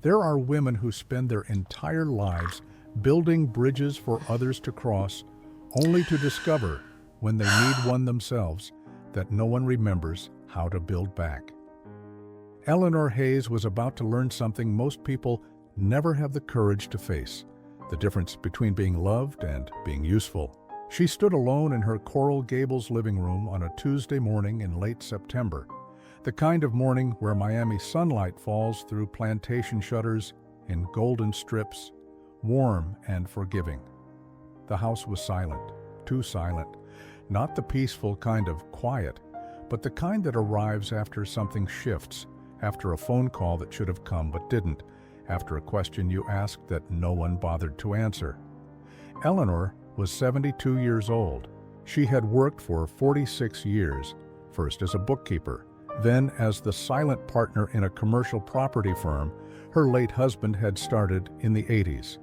There are women who spend their entire lives building bridges for others to cross, only to discover, when they need one themselves, that no one remembers how to build back. Eleanor Hayes was about to learn something most people never have the courage to face: the difference between being loved and being useful. She stood alone in her Coral Gables living room on a Tuesday morning in late September, the kind of morning where Miami sunlight falls through plantation shutters in golden strips, warm and forgiving. The house was silent, too silent, not the peaceful kind of quiet, but the kind that arrives after something shifts, after a phone call that should have come but didn't, after a question you asked that no one bothered to answer. Eleanor was 72 years old. She had worked for 46 years, first as a bookkeeper, then as the silent partner in a commercial property firm her late husband had started in the 80s.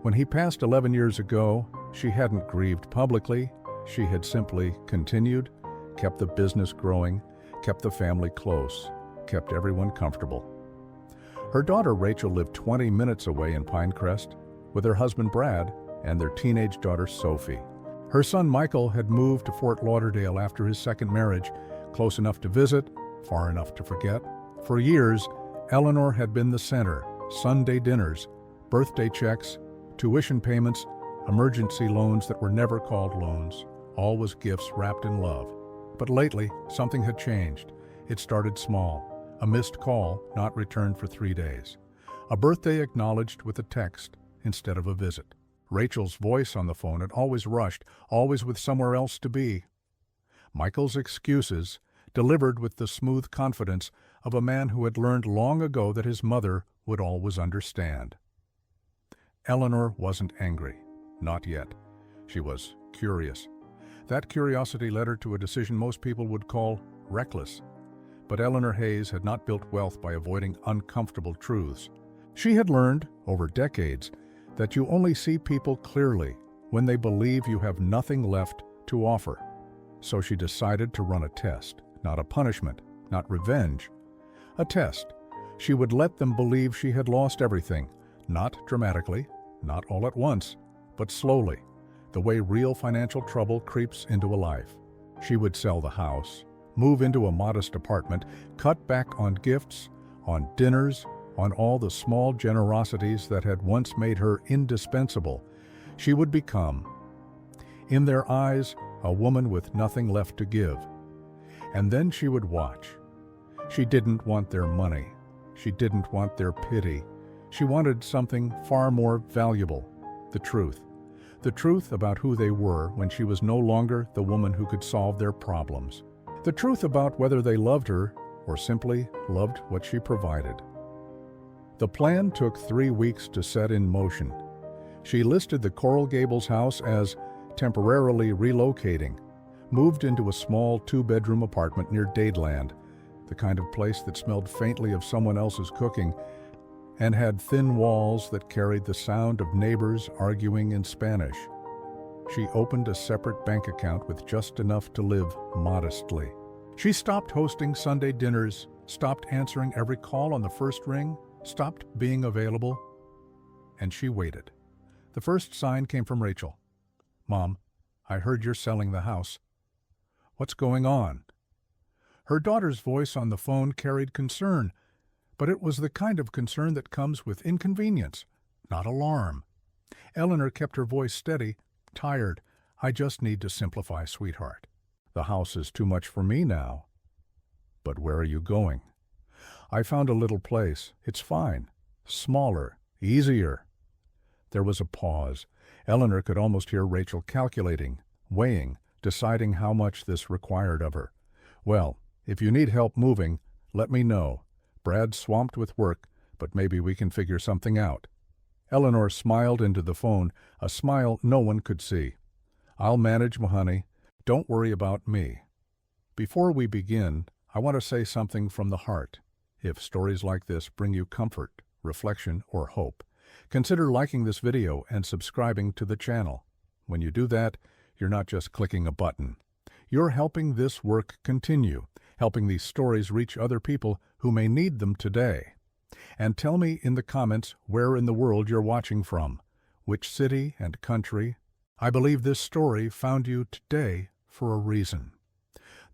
When he passed 11 years ago, she hadn't grieved publicly. She had simply continued, kept the business growing, kept the family close, kept everyone comfortable. Her daughter Rachel lived 20 minutes away in Pinecrest with her husband Brad and their teenage daughter Sophie. Her son Michael had moved to Fort Lauderdale after his second marriage, close enough to visit, far enough to forget. For years, Eleanor had been the center: Sunday dinners, birthday checks, tuition payments, emergency loans that were never called loans, always gifts wrapped in love. But lately, something had changed. It started small: a missed call not returned for 3 days, a birthday acknowledged with a text instead of a visit. Rachel's voice on the phone had always rushed, always with somewhere else to be. Michael's excuses, delivered with the smooth confidence of a man who had learned long ago that his mother would always understand. Eleanor wasn't angry. Not yet. She was curious. That curiosity led her to a decision most people would call reckless. But Eleanor Hayes had not built wealth by avoiding uncomfortable truths. She had learned, over decades, that you only see people clearly when they believe you have nothing left to offer. So she decided to run a test, not a punishment, not revenge. A test. She would let them believe she had lost everything, not dramatically, not all at once, but slowly, the way real financial trouble creeps into a life. She would sell the house, move into a modest apartment, cut back on gifts, on dinners, on all the small generosities that had once made her indispensable. She would become, in their eyes, a woman with nothing left to give. And then she would watch. She didn't want their money. She didn't want their pity. She wanted something far more valuable: the truth. The truth about who they were when she was no longer the woman who could solve their problems. The truth about whether they loved her or simply loved what she provided. The plan took 3 weeks to set in motion. She listed the Coral Gables house as temporarily relocating, moved into a small 2-bedroom apartment near Dadeland, the kind of place that smelled faintly of someone else's cooking and had thin walls that carried the sound of neighbors arguing in Spanish. She opened a separate bank account with just enough to live modestly. She stopped hosting Sunday dinners, stopped answering every call on the first ring, stopped being available, and she waited. The first sign came from Rachel. "Mom, I heard you're selling the house. What's going on?" Her daughter's voice on the phone carried concern, but it was the kind of concern that comes with inconvenience, not alarm. Eleanor kept her voice steady. "Tired. I just need to simplify, sweetheart. The house is too much for me now." "But where are you going?" "I found a little place. It's fine. Smaller. Easier." There was a pause. Eleanor could almost hear Rachel calculating, weighing, deciding how much this required of her. "Well, if you need help moving, let me know. Brad's swamped with work, but maybe we can figure something out." Eleanor smiled into the phone, a smile no one could see. "I'll manage, honey. Don't worry about me." Before we begin, I want to say something from the heart. If stories like this bring you comfort, reflection, or hope, consider liking this video and subscribing to the channel. When you do that, you're not just clicking a button. You're helping this work continue, helping these stories reach other people who may need them today. And tell me in the comments where in the world you're watching from, which city and country. I believe this story found you today for a reason.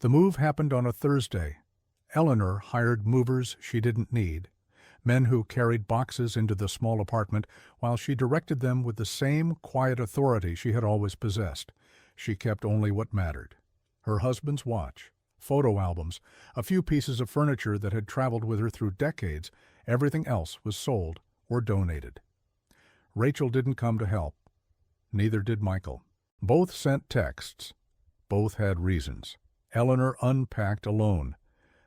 The move happened on a Thursday. Eleanor hired movers she didn't need, men who carried boxes into the small apartment while she directed them with the same quiet authority she had always possessed. She kept only what mattered: her husband's watch, photo albums, a few pieces of furniture that had traveled with her through decades. Everything else was sold or donated. Rachel didn't come to help. Neither did Michael. Both sent texts. Both had reasons. Eleanor unpacked alone.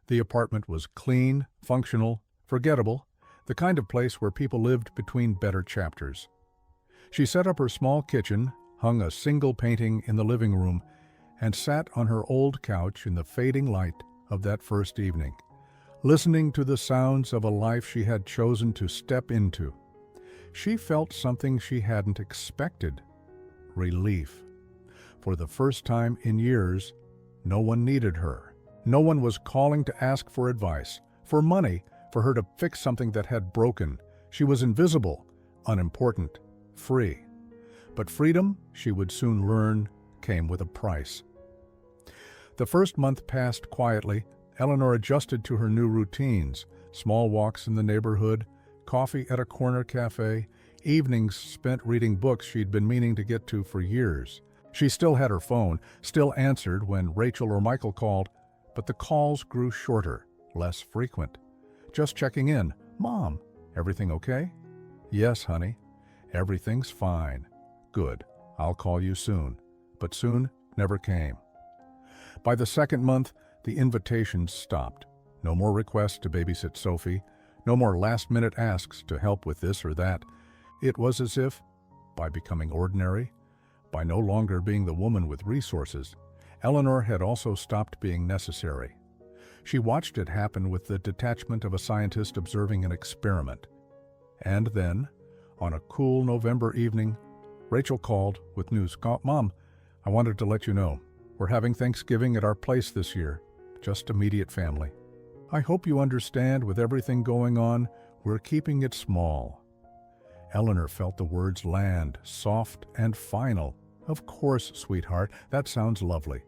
The apartment was clean, functional, forgettable, the kind of place where people lived between better chapters. She set up her small kitchen, hung a single painting in the living room, and sat on her old couch in the fading light of that first evening, listening to the sounds of a life she had chosen to step into. She felt something she hadn't expected: relief. For the first time in years, no one needed her. No one was calling to ask for advice, for money, for her to fix something that had broken. She was invisible, unimportant, free. But freedom, she would soon learn, came with a price. The first month passed quietly. Eleanor adjusted to her new routines: small walks in the neighborhood, coffee at a corner cafe, evenings spent reading books she'd been meaning to get to for years. She still had her phone, still answered when Rachel or Michael called, but the calls grew shorter, less frequent. Just checking in. "Mom, everything okay?" "Yes, honey. Everything's fine." "Good. I'll call you soon." But soon never came. By the second month, the invitations stopped. No more requests to babysit Sophie, no more last-minute asks to help with this or that. It was as if, by becoming ordinary, by no longer being the woman with resources, Eleanor had also stopped being necessary. She watched it happen with the detachment of a scientist observing an experiment. And then, on a cool November evening, Rachel called with news. "Mom, I wanted to let you know, we're having Thanksgiving at our place this year, just immediate family. I hope you understand, with everything going on, we're keeping it small." Eleanor felt the words land, soft and final. "Of course, sweetheart, that sounds lovely.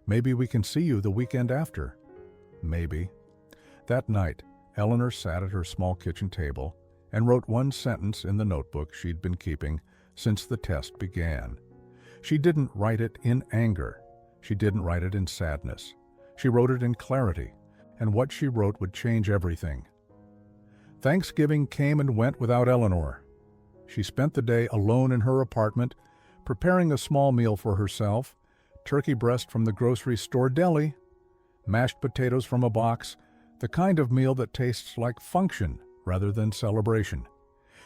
Maybe we can see you the weekend after." Maybe. That night, Eleanor sat at her small kitchen table and wrote one sentence in the notebook she'd been keeping since the test began. She didn't write it in anger. She didn't write it in sadness. She wrote it in clarity, and what she wrote would change everything. Thanksgiving came and went without Eleanor. She spent the day alone in her apartment, preparing a small meal for herself: turkey breast from the grocery store deli, mashed potatoes from a box, the kind of meal that tastes like function rather than celebration.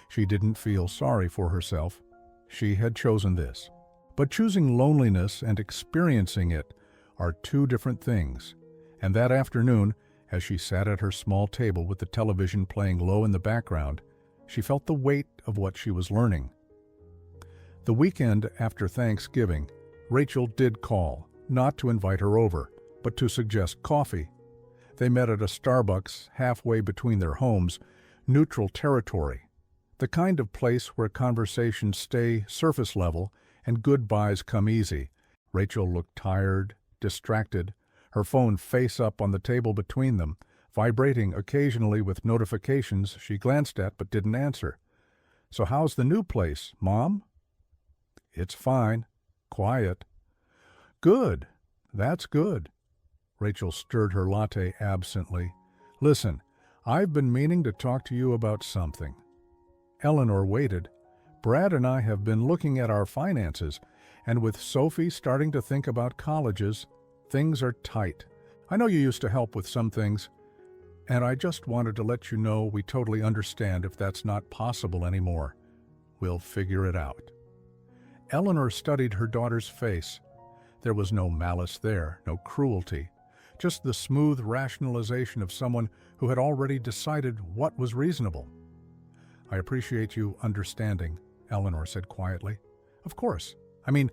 She didn't feel sorry for herself. She had chosen this. But choosing loneliness and experiencing it are two different things. And that afternoon, as she sat at her small table with the television playing low in the background, she felt the weight of what she was learning. The weekend after Thanksgiving, Rachel did call, not to invite her over, but to suggest coffee. They met at a Starbucks halfway between their homes, neutral territory, the kind of place where conversations stay surface level and goodbyes come easy. Rachel looked tired, distracted, her phone face up on the table between them, vibrating occasionally with notifications she glanced at but didn't answer. "So how's the new place, Mom?" "It's fine. Quiet." "Good. That's good." Rachel stirred her latte absently. "Listen, I've been meaning to talk to you about something." Eleanor waited. "Brad and I have been looking at our finances, and with Sophie starting to think about colleges, things are tight. I know you used to help with some things, and I just wanted to let you know we totally understand if that's not possible anymore. We'll figure it out." Eleanor studied her daughter's face. There was no malice there, no cruelty, just the smooth rationalization of someone who had already decided what was reasonable. "I appreciate you understanding," Eleanor said quietly. "Of course. I mean,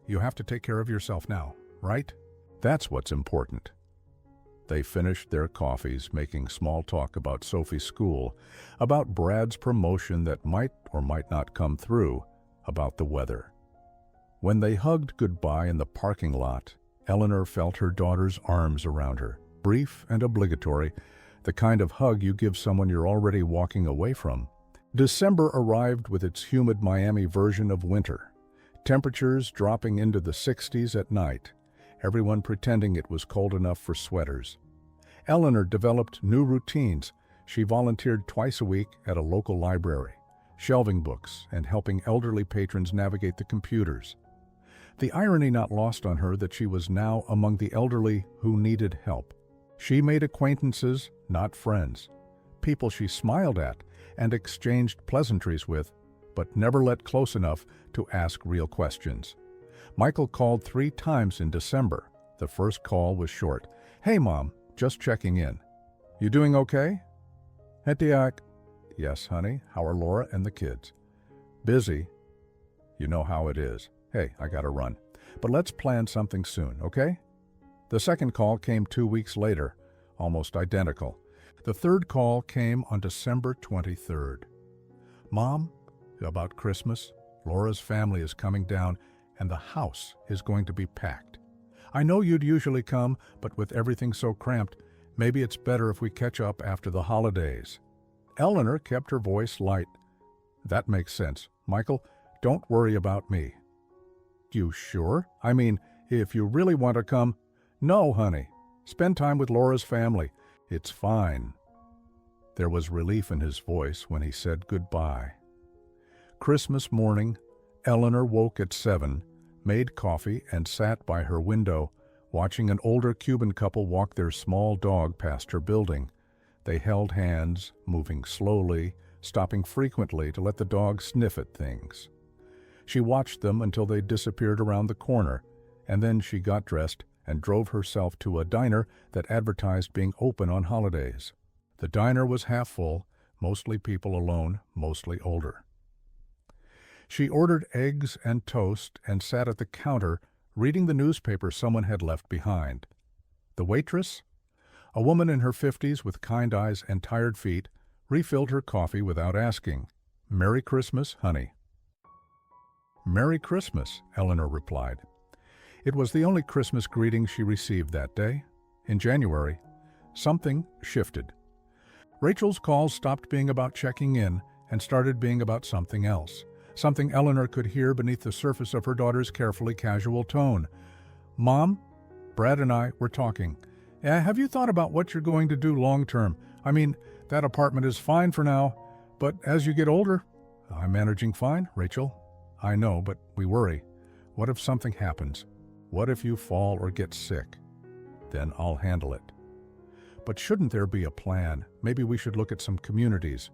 you have to take care of yourself now, right? That's what's important." They finished their coffees, making small talk about Sophie's school, about Brad's promotion that might or might not come through, about the weather. When they hugged goodbye in the parking lot, Eleanor felt her daughter's arms around her, brief and obligatory, the kind of hug you give someone you're already walking away from. December arrived with its humid Miami version of winter, temperatures dropping into the 60s at night, everyone pretending it was cold enough for sweaters. Eleanor developed new routines. She volunteered twice a week at a local library, shelving books and helping elderly patrons navigate the computers. The irony not lost on her that she was now among the elderly who needed help. She made acquaintances, not friends, people she smiled at and exchanged pleasantries with, but never let close enough to ask real questions. Michael called 3 times in December. The first call was short. "Hey, Mom, just checking in. You doing okay?" "Hetiak." "Yes, honey. How are Laura and the kids?" "Busy. You know how it is. Hey, I gotta run. But let's plan something soon, okay?" The second call came 2 weeks later, almost identical. The third call came on December 23rd. "Mom, about Christmas, Laura's family is coming down and the house is going to be packed. I know you'd usually come, but with everything so cramped, maybe it's better if we catch up after the holidays." Eleanor kept her voice light. "That makes sense. Michael, don't worry about me." "You sure? I mean, if you really want to come..." "No, honey. Spend time with Laura's family. It's fine." There was relief in his voice when he said goodbye. Christmas morning, Eleanor woke at 7, made coffee, and sat by her window, watching an older Cuban couple walk their small dog past her building. They held hands, moving slowly, stopping frequently to let the dog sniff at things. She watched them until they disappeared around the corner, and then she got dressed and drove herself to a diner that advertised being open on holidays. The diner was half full, mostly people alone, mostly older. She ordered eggs and toast and sat at the counter reading the newspaper someone had left behind. The waitress, a woman in her 50s with kind eyes and tired feet, refilled her coffee without asking. "Merry Christmas, honey." "Merry Christmas," Eleanor replied. It was the only Christmas greeting she received that day. In January, something shifted. Rachel's calls stopped being about checking in and started being about something else. Something Eleanor could hear beneath the surface of her daughter's carefully casual tone. "Mom, Brad and I were talking. Have you thought about what you're going to do long term? I mean, that apartment is fine for now, but as you get older..." "I'm managing fine, Rachel." "I know, but we worry. What if something happens? What if you fall or get sick? Then I'll handle it." "But shouldn't there be a plan? Maybe we should look at some communities,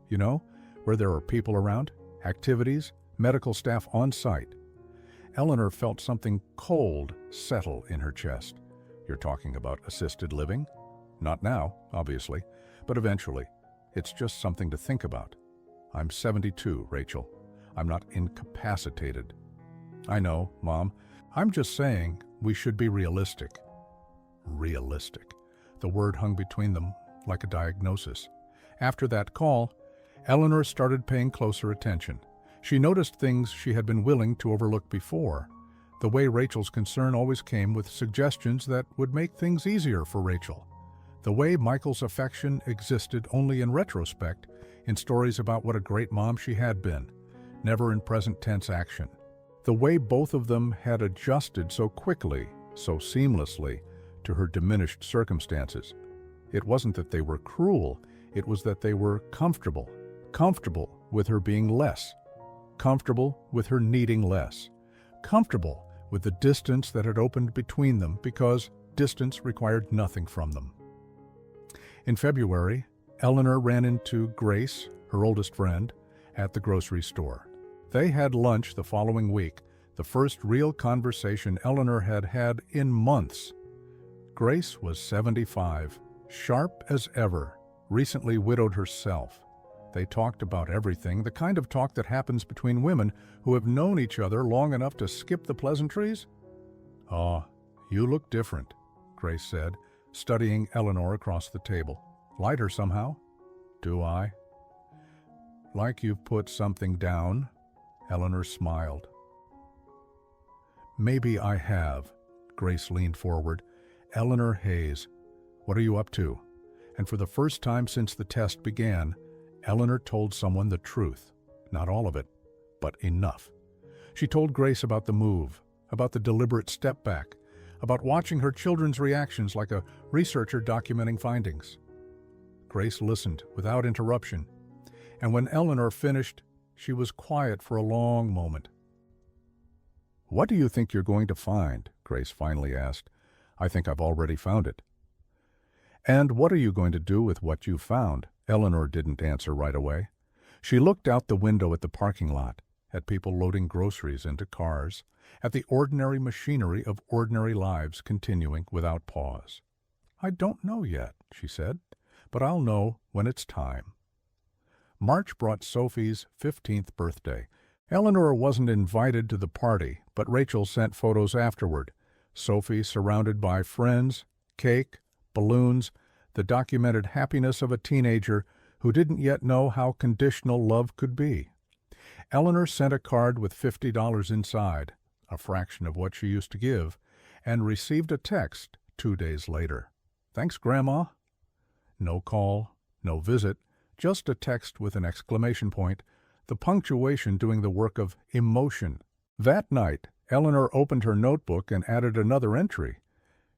where there are people around, activities, medical staff on site." Eleanor felt something cold settle in her chest. "You're talking about assisted living?" "Not now, obviously, but eventually. It's just something to think about." "I'm 72, Rachel. I'm not incapacitated." "I know, Mom. I'm just saying we should be realistic." Realistic. The word hung between them like a diagnosis. After that call, Eleanor started paying closer attention. She noticed things she had been willing to overlook before. The way Rachel's concern always came with suggestions that would make things easier for Rachel. The way Michael's affection existed only in retrospect, in stories about what a great mom she had been, never in present tense action. The way both of them had adjusted so quickly, so seamlessly, to her diminished circumstances. It wasn't that they were cruel, it was that they were comfortable with her being less, comfortable with her needing less, comfortable with the distance that had opened between them because distance required nothing from them. In February, Eleanor ran into Grace, her oldest friend, at the grocery store. They had lunch the following week, the first real conversation Eleanor had had in months. Grace was 75, sharp as ever, recently widowed herself. They talked about everything, the kind of talk that happens between women who have known each other long enough to skip the pleasantries. "Oh, you look different," Grace said, studying Eleanor across the table. Lighter somehow? Do I? Like you've put something down? Eleanor smiled. Maybe I have. Grace leaned forward. Eleanor Hayes, what are you up to? And for the first time since the test began, Eleanor told someone the truth. Not all of it, but enough. She told Grace about the move, about the deliberate step back, about watching her children's reactions like a researcher documenting findings. Grace listened without interruption, and when Eleanor finished, she was quiet for a long moment. What do you think you're going to find? Grace finally asked. I think I've already found it. And what are you going to do with what you found? Eleanor didn't answer right away. She looked out the window at the parking lot, at people loading groceries into cars, at the ordinary machinery of ordinary lives continuing without pause. I don't know yet, she said, but I'll know when it's time. March brought Sophie's 15th birthday. Eleanor wasn't invited to the party, but Rachel sent photos afterward. Sophie surrounded by friends, cake, balloons, the documented happiness of a teenager who didn't yet know how conditional love could be. Eleanor sent a card with $50 inside, a fraction of what she used to give, and received a text 2 days later. Thanks, Grandma. No call, no visit, just a text with an exclamation point, the punctuation doing the work of emotion. That night, Eleanor opened her notebook and added another entry.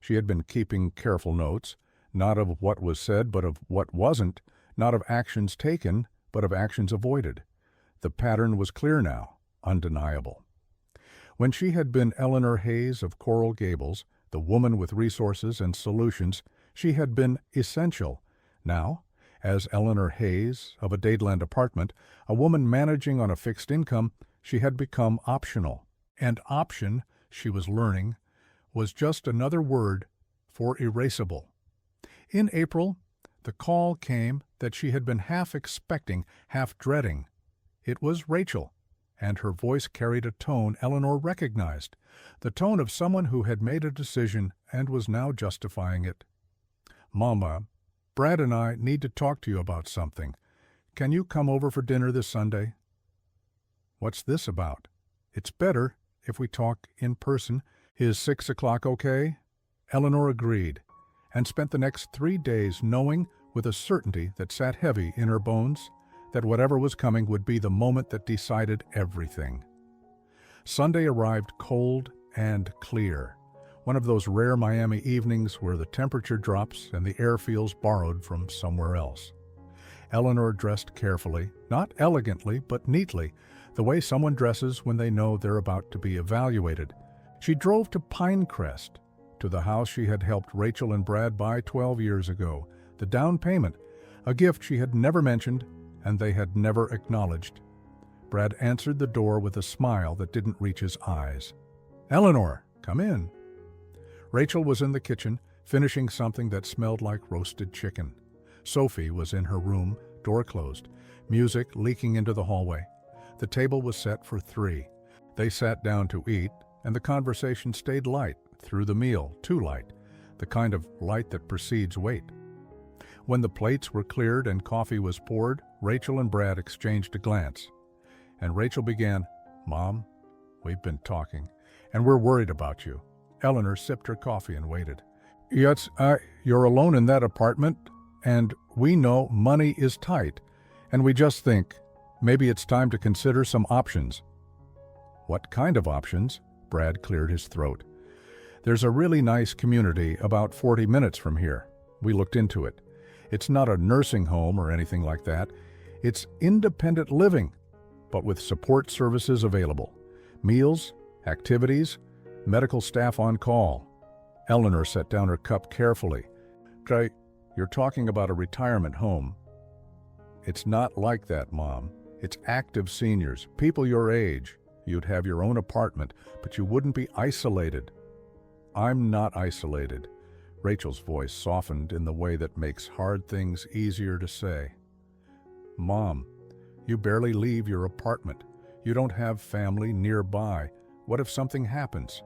She had been keeping careful notes, not of what was said, but of what wasn't, not of actions taken, but of actions avoided. The pattern was clear now, undeniable. When she had been Eleanor Hayes of Coral Gables, the woman with resources and solutions, she had been essential. Now, as Eleanor Hayes of a Dadeland apartment, a woman managing on a fixed income, she had become optional. And option, she was learning, was just another word for erasable. In April, the call came that she had been half expecting, half dreading. It was Rachel, and her voice carried a tone Eleanor recognized, the tone of someone who had made a decision and was now justifying it. Mama, Brad and I need to talk to you about something. Can you come over for dinner this Sunday? What's this about? It's better if we talk in person. Is 6 o'clock okay? Eleanor agreed, and spent the next 3 days knowing with a certainty that sat heavy in her bones that whatever was coming would be the moment that decided everything. Sunday arrived cold and clear, one of those rare Miami evenings where the temperature drops and the air feels borrowed from somewhere else. Eleanor dressed carefully, not elegantly, but neatly, the way someone dresses when they know they're about to be evaluated. She drove to Pinecrest, to the house she had helped Rachel and Brad buy 12 years ago, the down payment, a gift she had never mentioned and they had never acknowledged. Brad answered the door with a smile that didn't reach his eyes. Eleanor, come in. Rachel was in the kitchen, finishing something that smelled like roasted chicken. Sophie was in her room, door closed, music leaking into the hallway. The table was set for 3. They sat down to eat, and the conversation stayed light through the meal, too light, the kind of light that precedes wait. When the plates were cleared and coffee was poured, Rachel and Brad exchanged a glance. And Rachel began, Mom, we've been talking, and we're worried about you. Eleanor sipped her coffee and waited. Yes, you're alone in that apartment, and we know money is tight, and we just think maybe it's time to consider some options. What kind of options? Brad cleared his throat. There's a really nice community about 40 minutes from here. We looked into it. It's not a nursing home or anything like that. It's independent living, but with support services available. Meals, activities, medical staff on call. Eleanor set down her cup carefully. You're talking about a retirement home. It's not like that, Mom. It's active seniors, people your age. You'd have your own apartment, but you wouldn't be isolated. I'm not isolated. Rachel's voice softened in the way that makes hard things easier to say. Mom, you barely leave your apartment. You don't have family nearby. What if something happens?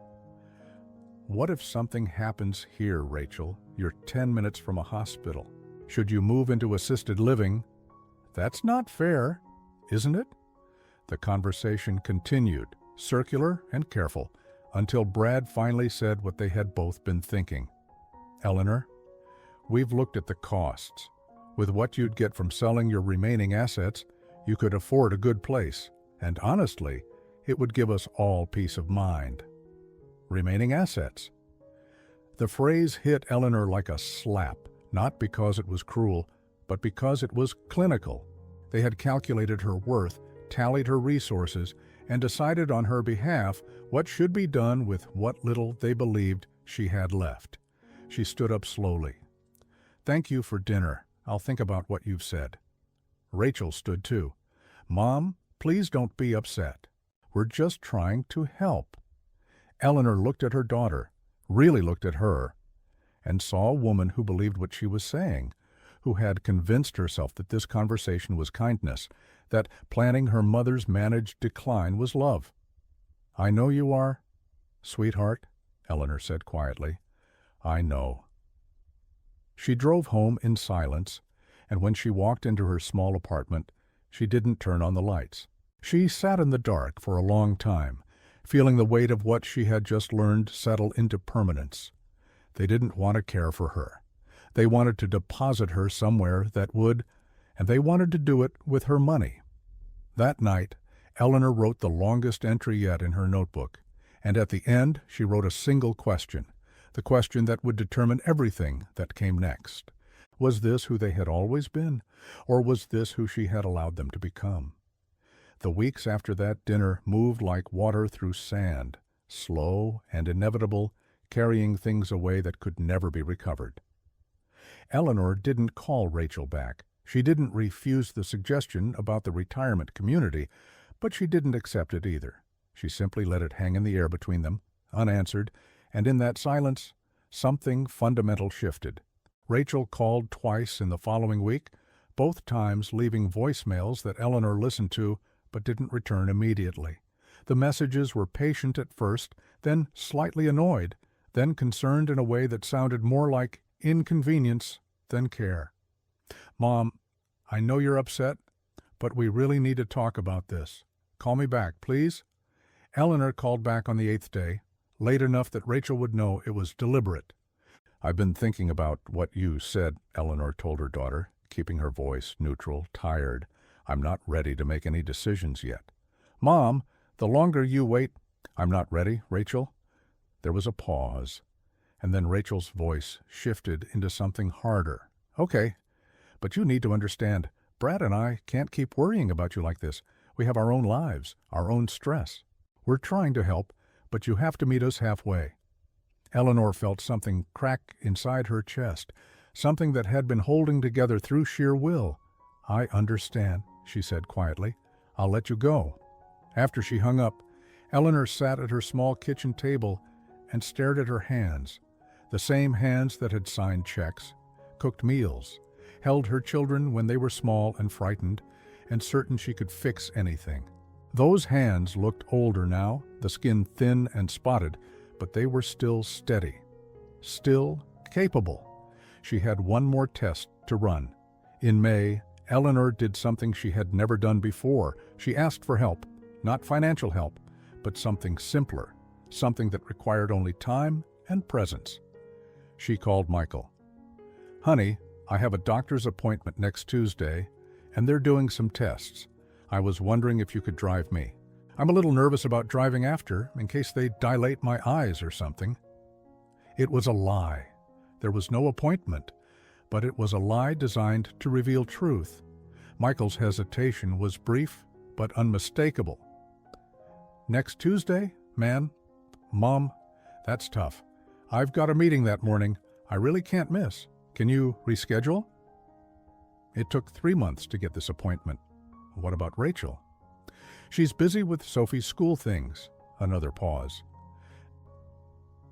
What if something happens here, Rachel? You're 10 minutes from a hospital. Should you move into assisted living? That's not fair, isn't it? The conversation continued, circular and careful, until Brad finally said what they had both been thinking. Eleanor, we've looked at the costs. With what you'd get from selling your remaining assets, you could afford a good place, and honestly, it would give us all peace of mind. Remaining assets. The phrase hit Eleanor like a slap, not because it was cruel, but because it was clinical. They had calculated her worth, tallied her resources, and decided on her behalf what should be done with what little they believed she had left. She stood up slowly. Thank you for dinner. I'll think about what you've said. Rachel stood too. Mom, please don't be upset. We're just trying to help. Eleanor looked at her daughter, really looked at her, and saw a woman who believed what she was saying, who had convinced herself that this conversation was kindness, that planning her mother's managed decline was love. I know you are, sweetheart, Eleanor said quietly. I know. She drove home in silence, and when she walked into her small apartment, she didn't turn on the lights. She sat in the dark for a long time, feeling the weight of what she had just learned settle into permanence. They didn't want to care for her. They wanted to deposit her somewhere that would, and they wanted to do it with her money. That night, Eleanor wrote the longest entry yet in her notebook, and at the end she wrote a single question, the question that would determine everything that came next. Was this who they had always been, or was this who she had allowed them to become? The weeks after that dinner moved like water through sand, slow and inevitable, carrying things away that could never be recovered. Eleanor didn't call Rachel back. She didn't refuse the suggestion about the retirement community, but she didn't accept it either. She simply let it hang in the air between them, unanswered, and in that silence, something fundamental shifted. Rachel called twice in the following week, both times leaving voicemails that Eleanor listened to but didn't return immediately. The messages were patient at first, then slightly annoyed, then concerned in a way that sounded more like inconvenience than care. Mom, I know you're upset, but we really need to talk about this. Call me back, please. Eleanor called back on the 8th day, late enough that Rachel would know it was deliberate. I've been thinking about what you said, Eleanor told her daughter, keeping her voice neutral, tired. I'm not ready to make any decisions yet. Mom, the longer you wait... I'm not ready, Rachel. There was a pause, and then Rachel's voice shifted into something harder. Okay, but you need to understand, Brad and I can't keep worrying about you like this. We have our own lives, our own stress. We're trying to help, but you have to meet us halfway. Eleanor felt something crack inside her chest, something that had been holding together through sheer will. I understand, she said quietly. I'll let you go. After she hung up, Eleanor sat at her small kitchen table and stared at her hands, the same hands that had signed checks, cooked meals, held her children when they were small and frightened, and certain she could fix anything. Those hands looked older now, the skin thin and spotted, but they were still steady, still capable. She had one more test to run. In May, Eleanor did something she had never done before. She asked for help, not financial help, but something simpler, something that required only time and presence. She called Michael. Honey, I have a doctor's appointment next Tuesday, and they're doing some tests. I was wondering if you could drive me. I'm a little nervous about driving after, in case they dilate my eyes or something. It was a lie. There was no appointment, but it was a lie designed to reveal truth. Michael's hesitation was brief but unmistakable. Next Tuesday, man? Mom, that's tough. I've got a meeting that morning. I really can't miss. Can you reschedule? It took 3 months to get this appointment. What about Rachel? She's busy with Sophie's school things. Another pause.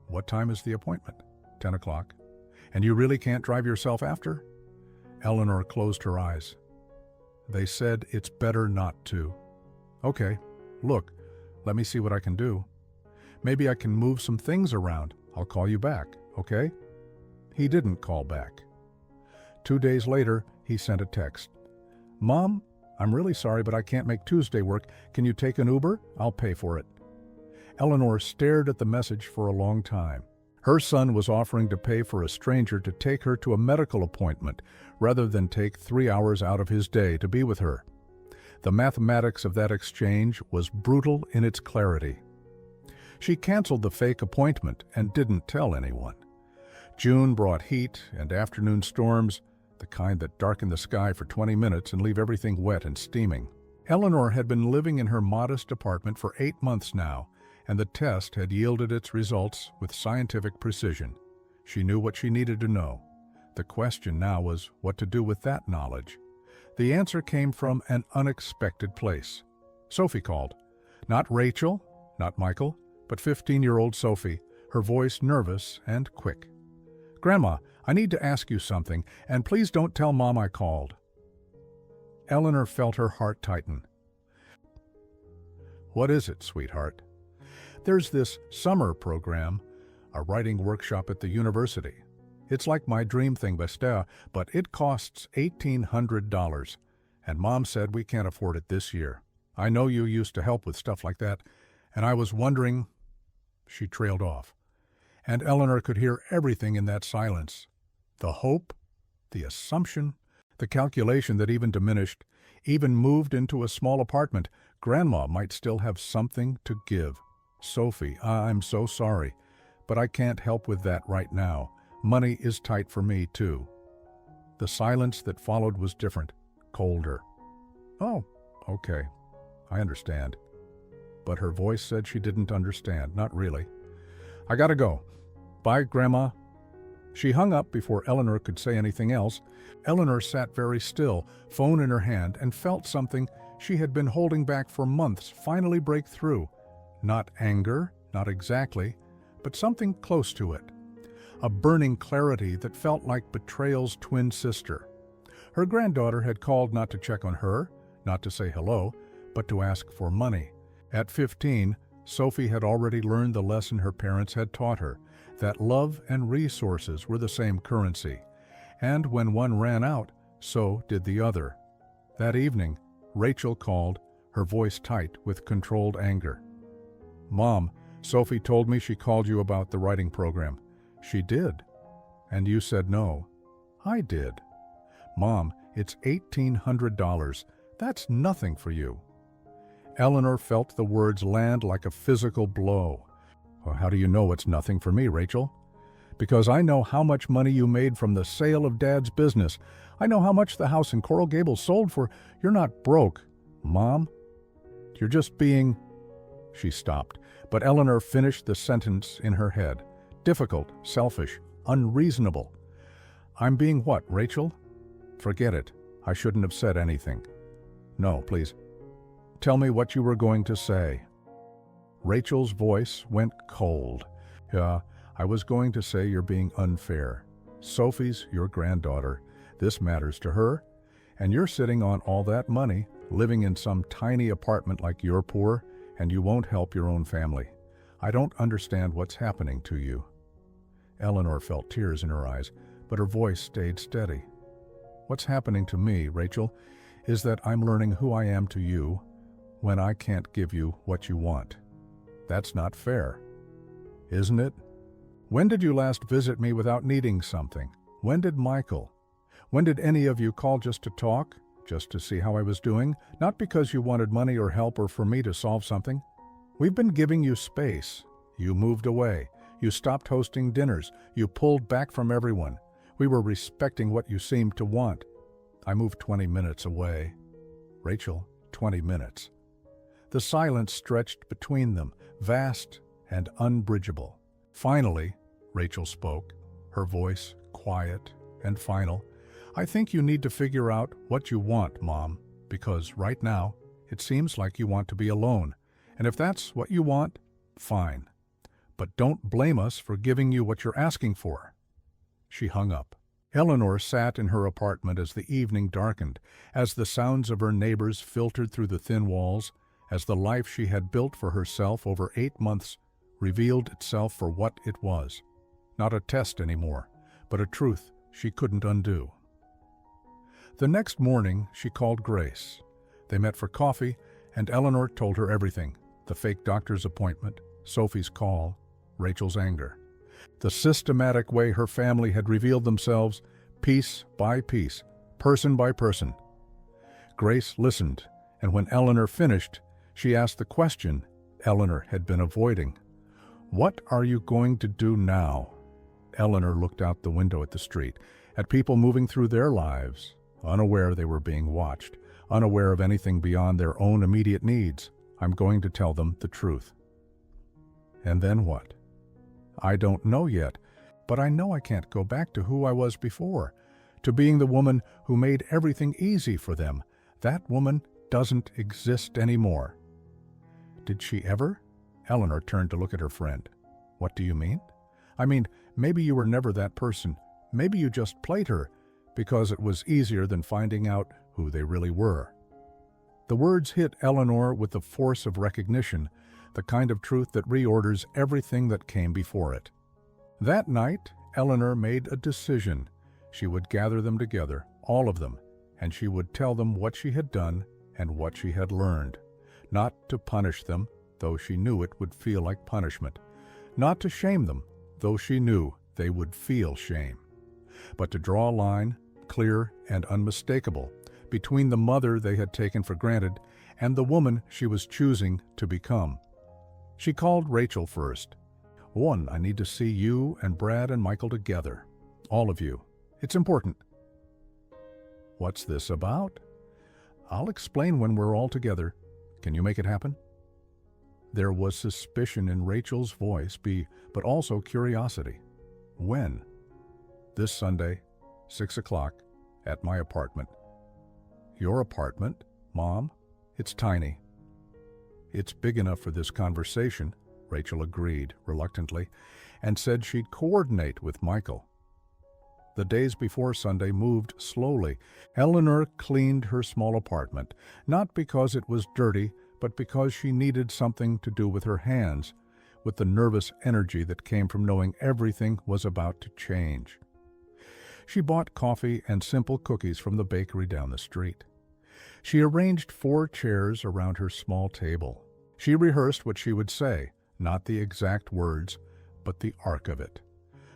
What time is the appointment? 10 o'clock. And you really can't drive yourself after? Eleanor closed her eyes. They said it's better not to. Okay, look, let me see what I can do. Maybe I can move some things around. I'll call you back, okay? He didn't call back. 2 days later, he sent a text. Mom, I'm really sorry, but I can't make Tuesday work. Can you take an Uber? I'll pay for it. Eleanor stared at the message for a long time. Her son was offering to pay for a stranger to take her to a medical appointment rather than take 3 hours out of his day to be with her. The mathematics of that exchange was brutal in its clarity. She canceled the fake appointment and didn't tell anyone. June brought heat and afternoon storms, the kind that darken the sky for 20 minutes and leave everything wet and steaming. Eleanor had been living in her modest apartment for 8 months now, and the test had yielded its results with scientific precision. She knew what she needed to know. The question now was what to do with that knowledge. The answer came from an unexpected place. Sophie called. Not Rachel, not Michael, but 15-year-old Sophie, her voice nervous and quick. Grandma, I need to ask you something, and please don't tell Mom I called. Eleanor felt her heart tighten. What is it, sweetheart? There's this summer program, a writing workshop at the university. It's like my dream thing, Bestea, but it costs $1,800, and Mom said we can't afford it this year. I know you used to help with stuff like that, and I was wondering... She trailed off, and Eleanor could hear everything in that silence. The hope, the assumption, the calculation that even diminished, even moved into a small apartment. Grandma might still have something to give. Sophie, I'm so sorry, but I can't help with that right now. Money is tight for me, too. The silence that followed was different, colder. Oh, okay, I understand. But her voice said she didn't understand, not really. I gotta go. Bye, Grandma. She hung up before Eleanor could say anything else. Eleanor sat very still, phone in her hand, and felt something she had been holding back for months finally break through. Not anger, not exactly, but something close to it. A burning clarity that felt like betrayal's twin sister. Her granddaughter had called not to check on her, not to say hello, but to ask for money. At 15, Sophie had already learned the lesson her parents had taught her, that love and resources were the same currency, and when one ran out, so did the other. That evening, Rachel called, her voice tight with controlled anger. Mom, Sophie told me she called you about the writing program. She did. And you said no. I did. Mom, it's $1,800. That's nothing for you. Eleanor felt the words land like a physical blow. Well, how do you know it's nothing for me, Rachel? Because I know how much money you made from the sale of Dad's business. I know how much the house in Coral Gables sold for. You're not broke, Mom. You're just being... She stopped, but Eleanor finished the sentence in her head. Difficult, selfish, unreasonable. I'm being what, Rachel? Forget it. I shouldn't have said anything. No, please. Tell me what you were going to say. Rachel's voice went cold. Yeah, I was going to say you're being unfair. Sophie's your granddaughter. This matters to her. And you're sitting on all that money, living in some tiny apartment like you're poor, and you won't help your own family. I don't understand what's happening to you. Eleanor felt tears in her eyes, but her voice stayed steady. What's happening to me, Rachel, is that I'm learning who I am to you when I can't give you what you want. That's not fair, isn't it? When did you last visit me without needing something? When did Michael? When did any of you call just to talk, just to see how I was doing? Not because you wanted money or help or for me to solve something. We've been giving you space. You moved away. You stopped hosting dinners. You pulled back from everyone. We were respecting what you seemed to want. I moved 20 minutes away. Rachel, 20 minutes. The silence stretched between them, vast and unbridgeable. Finally, Rachel spoke, her voice quiet and final. I think you need to figure out what you want, Mom, because right now it seems like you want to be alone. And if that's what you want, fine. But don't blame us for giving you what you're asking for. She hung up. Eleanor sat in her apartment as the evening darkened, as the sounds of her neighbors filtered through the thin walls, as the life she had built for herself over 8 months revealed itself for what it was. Not a test anymore, but a truth she couldn't undo. The next morning, she called Grace. They met for coffee, and Eleanor told her everything: the fake doctor's appointment, Sophie's call, Rachel's anger. The systematic way her family had revealed themselves, piece by piece, person by person. Grace listened, and when Eleanor finished, she asked the question Eleanor had been avoiding. "What are you going to do now?" Eleanor looked out the window at the street, at people moving through their lives, unaware they were being watched, unaware of anything beyond their own immediate needs. "I'm going to tell them the truth." "And then what?" "I don't know yet, but I know I can't go back to who I was before, to being the woman who made everything easy for them. That woman doesn't exist anymore." "Did she ever?" Eleanor turned to look at her friend. "What do you mean?" "I mean, maybe you were never that person. Maybe you just played her because it was easier than finding out who they really were." The words hit Eleanor with the force of recognition, the kind of truth that reorders everything that came before it. That night, Eleanor made a decision. She would gather them together, all of them, and she would tell them what she had done and what she had learned. Not to punish them, though she knew it would feel like punishment. Not to shame them, though she knew they would feel shame. But to draw a line, clear and unmistakable, between the mother they had taken for granted and the woman she was choosing to become. She called Rachel first. "One, I need to see you and Brad and Michael together. All of you. It's important." "What's this about?" "I'll explain when we're all together. Can you make it happen?" There was suspicion in Rachel's voice, but also curiosity. "When?" "This Sunday, 6 o'clock, at my apartment." "Your apartment, Mom? It's tiny." "It's big enough for this conversation," Rachel agreed reluctantly, and said she'd coordinate with Michael. The days before Sunday moved slowly. Eleanor cleaned her small apartment, not because it was dirty, but because she needed something to do with her hands, with the nervous energy that came from knowing everything was about to change. She bought coffee and simple cookies from the bakery down the street. She arranged 4 chairs around her small table. She rehearsed what she would say, not the exact words, but the arc of it.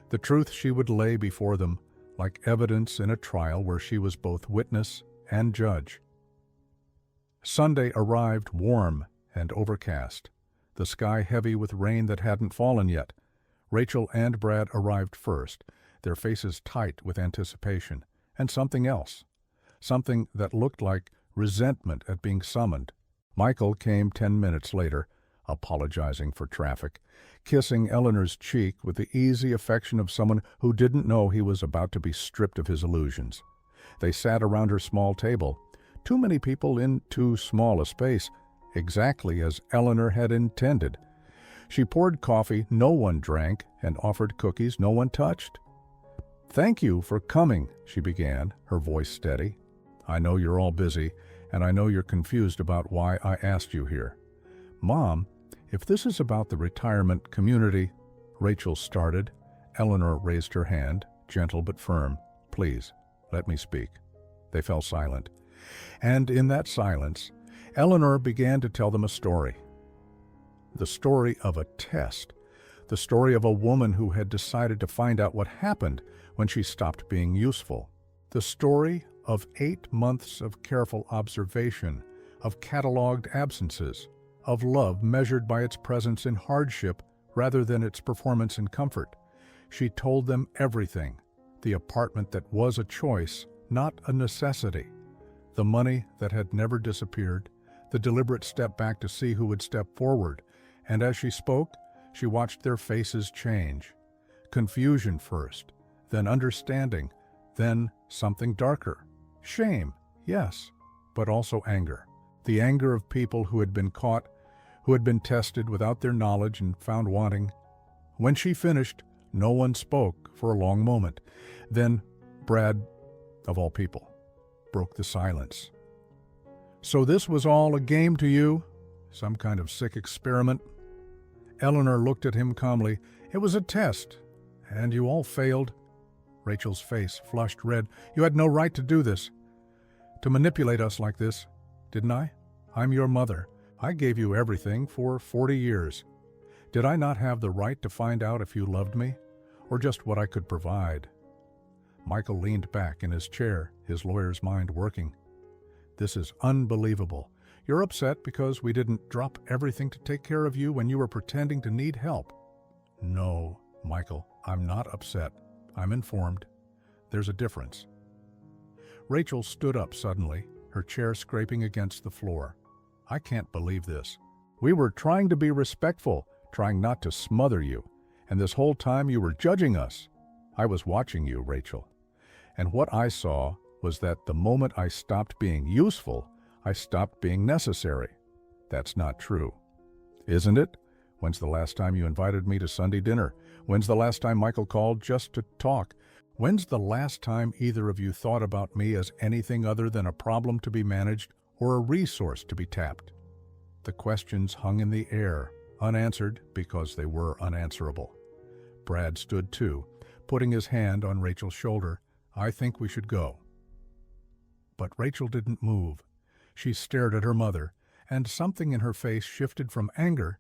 The truth she would lay before them, like evidence in a trial where she was both witness and judge. Sunday arrived warm and overcast, the sky heavy with rain that hadn't fallen yet. Rachel and Brad arrived first, their faces tight with anticipation, and something else, something that looked like resentment at being summoned. Michael came 10 minutes later, apologizing for traffic, kissing Eleanor's cheek with the easy affection of someone who didn't know he was about to be stripped of his illusions. They sat around her small table, too many people in too small a space, exactly as Eleanor had intended. She poured coffee no one drank and offered cookies no one touched. "Thank you for coming," she began, her voice steady. "I know you're all busy, and I know you're confused about why I asked you here. Mom, if this is about the retirement community," Rachel started. Eleanor raised her hand, gentle but firm. "Please, let me speak." They fell silent. And in that silence, Eleanor began to tell them a story. The story of a test. The story of a woman who had decided to find out what happened when she stopped being useful. The story of 8 months of careful observation, of catalogued absences, of love measured by its presence in hardship rather than its performance in comfort. She told them everything. The apartment that was a choice, not a necessity. The money that had never disappeared, the deliberate step back to see who would step forward, and as she spoke, she watched their faces change. Confusion first, then understanding, then something darker. Shame, yes, but also anger. The anger of people who had been caught, who had been tested without their knowledge and found wanting. When she finished, no one spoke for a long moment. Then Brad, of all people, broke the silence. "So this was all a game to you? Some kind of sick experiment?" Eleanor looked at him calmly. It was a test, and you all failed. Rachel's face flushed red. You had no right to do this, to manipulate us like this, didn't I? I'm your mother. I gave you everything for 40 years. Did I not have the right to find out if you loved me, or just what I could provide? Michael leaned back in his chair, his lawyer's mind working. This is unbelievable. You're upset because we didn't drop everything to take care of you when you were pretending to need help. No, Michael, I'm not upset. I'm informed. There's a difference. Rachel stood up suddenly, her chair scraping against the floor. I can't believe this. We were trying to be respectful, trying not to smother you, and this whole time you were judging us. I was watching you, Rachel, and what I saw was that the moment I stopped being useful, I stopped being necessary. That's not true. Isn't it? When's the last time you invited me to Sunday dinner? When's the last time Michael called just to talk? When's the last time either of you thought about me as anything other than a problem to be managed or a resource to be tapped? The questions hung in the air, unanswered because they were unanswerable. Brad stood too, putting his hand on Rachel's shoulder. I think we should go. But Rachel didn't move. She stared at her mother, and something in her face shifted from anger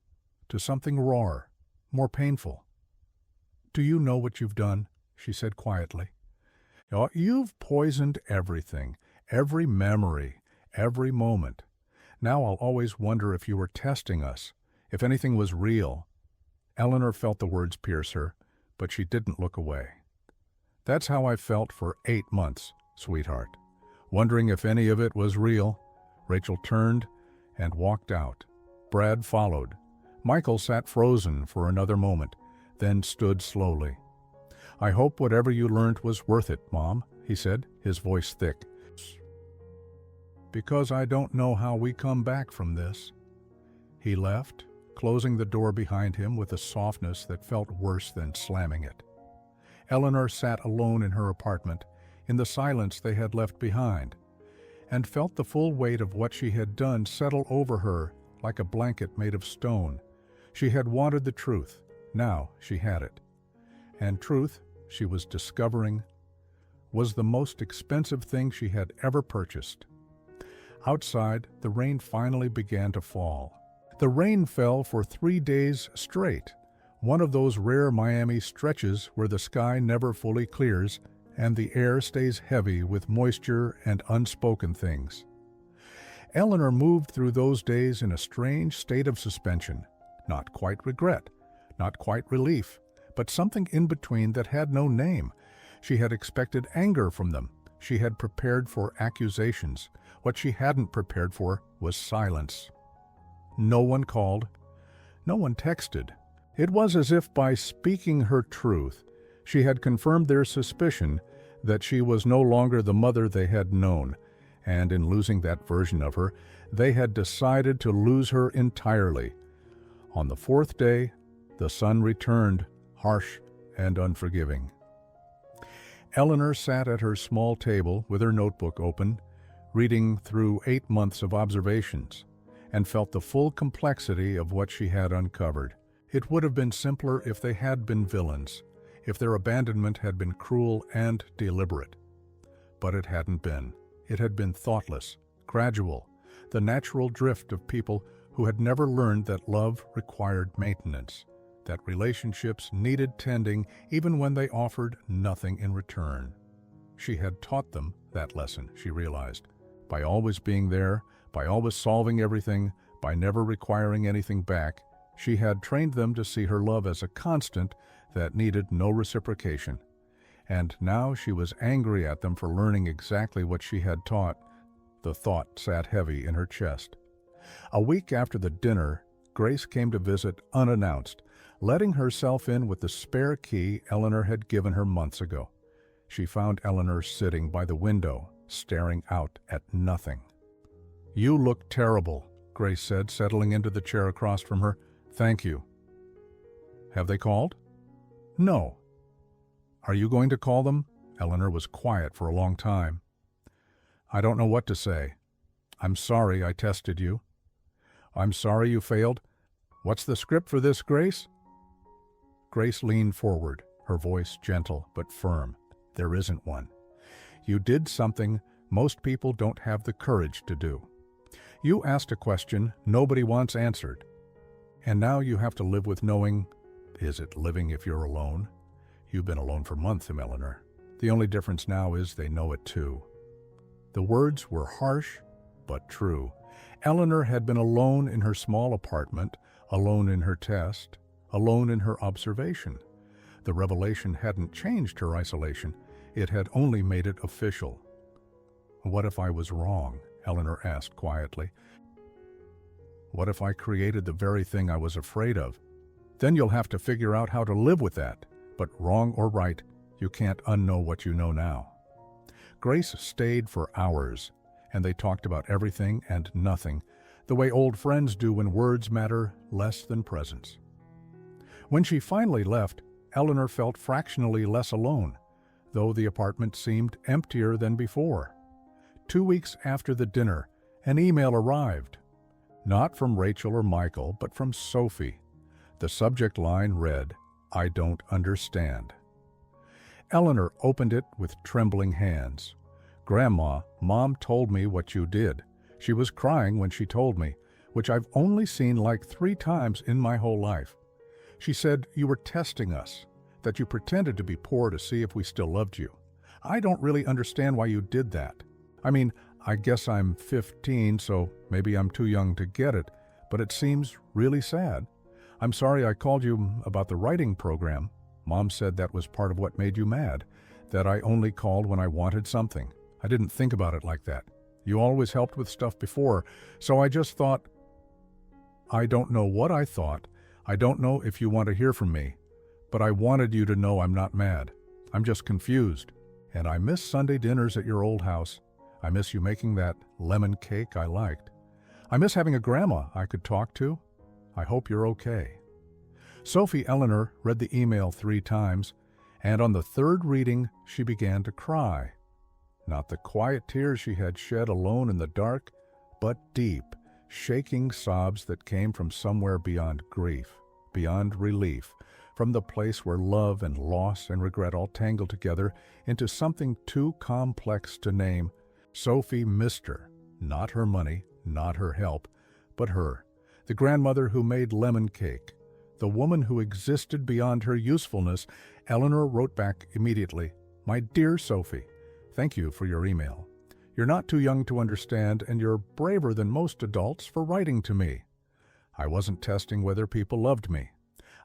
to something rawer, more painful. Do you know what you've done? She said quietly. You've poisoned everything, every memory, every moment. Now I'll always wonder if you were testing us, if anything was real. Eleanor felt the words pierce her, but she didn't look away. That's how I felt for 8 months, sweetheart, wondering if any of it was real. Rachel turned and walked out. Brad followed. Michael sat frozen for another moment, then stood slowly. I hope whatever you learned was worth it, Mom, he said, his voice thick. Because I don't know how we come back from this. He left, closing the door behind him with a softness that felt worse than slamming it. Eleanor sat alone in her apartment, in the silence they had left behind, and felt the full weight of what she had done settle over her like a blanket made of stone. She had wanted the truth. Now she had it. And truth, she was discovering, was the most expensive thing she had ever purchased. Outside, the rain finally began to fall. The rain fell for 3 days straight, one of those rare Miami stretches where the sky never fully clears and the air stays heavy with moisture and unspoken things. Eleanor moved through those days in a strange state of suspension, not quite regret, not quite relief, but something in between that had no name. She had expected anger from them. She had prepared for accusations. What she hadn't prepared for was silence. No one called. No one texted. It was as if by speaking her truth, she had confirmed their suspicion that she was no longer the mother they had known, and in losing that version of her, they had decided to lose her entirely. On the 4th day, the sun returned, harsh and unforgiving. Eleanor sat at her small table with her notebook open, reading through 8 months of observations, and felt the full complexity of what she had uncovered. It would have been simpler if they had been villains, if their abandonment had been cruel and deliberate. But it hadn't been. It had been thoughtless, gradual, the natural drift of people who had never learned that love required maintenance, that relationships needed tending even when they offered nothing in return. She had taught them that lesson, she realized, by always being there, by always solving everything, by never requiring anything back. She had trained them to see her love as a constant that needed no reciprocation. And now she was angry at them for learning exactly what she had taught. The thought sat heavy in her chest. A week after the dinner, Grace came to visit unannounced, letting herself in with the spare key Eleanor had given her months ago. She found Eleanor sitting by the window, staring out at nothing. "You look terrible," Grace said, settling into the chair across from her. "Thank you." "Have they called?" "No." "Are you going to call them?" Eleanor was quiet for a long time. "I don't know what to say. I'm sorry I tested you. I'm sorry you failed. What's the script for this, Grace? Grace leaned forward, her voice gentle but firm. There isn't one. You did something most people don't have the courage to do. You asked a question nobody wants answered. And now you have to live with knowing, is it living if you're alone? You've been alone for months, Eleanor. The only difference now is they know it too. The words were harsh, but true. Eleanor had been alone in her small apartment, alone in her test, alone in her observation. The revelation hadn't changed her isolation. It had only made it official. What if I was wrong? Eleanor asked quietly. What if I created the very thing I was afraid of? Then you'll have to figure out how to live with that. But wrong or right, you can't unknow what you know now. Grace stayed for hours, and they talked about everything and nothing, the way old friends do when words matter less than presence. When she finally left, Eleanor felt fractionally less alone, though the apartment seemed emptier than before. 2 weeks after the dinner, an email arrived. Not from Rachel or Michael, but from Sophie. The subject line read, "I don't understand." Eleanor opened it with trembling hands. "Grandma, Mom told me what you did. She was crying when she told me, which I've only seen like 3 times in my whole life. She said you were testing us, that you pretended to be poor to see if we still loved you. I don't really understand why you did that. I mean, I guess I'm 15, so maybe I'm too young to get it, but it seems really sad. I'm sorry I called you about the writing program. Mom said that was part of what made you mad, that I only called when I wanted something. I didn't think about it like that. You always helped with stuff before, so I just thought." "I don't know what I thought. I don't know if you want to hear from me, but I wanted you to know I'm not mad. I'm just confused, and I miss Sunday dinners at your old house. I miss you making that lemon cake I liked. I miss having a grandma I could talk to. I hope you're okay." Sophie Eleanor read the email 3 times, and on the 3rd reading she began to cry. Not the quiet tears she had shed alone in the dark, but deep, shaking sobs that came from somewhere beyond grief, beyond relief, from the place where love and loss and regret all tangled together into something too complex to name. Sophie missed her, not her money, not her help, but her, the grandmother who made lemon cake, the woman who existed beyond her usefulness. Eleanor wrote back immediately, "My dear Sophie, thank you for your email. You're not too young to understand, and you're braver than most adults for writing to me. I wasn't testing whether people loved me.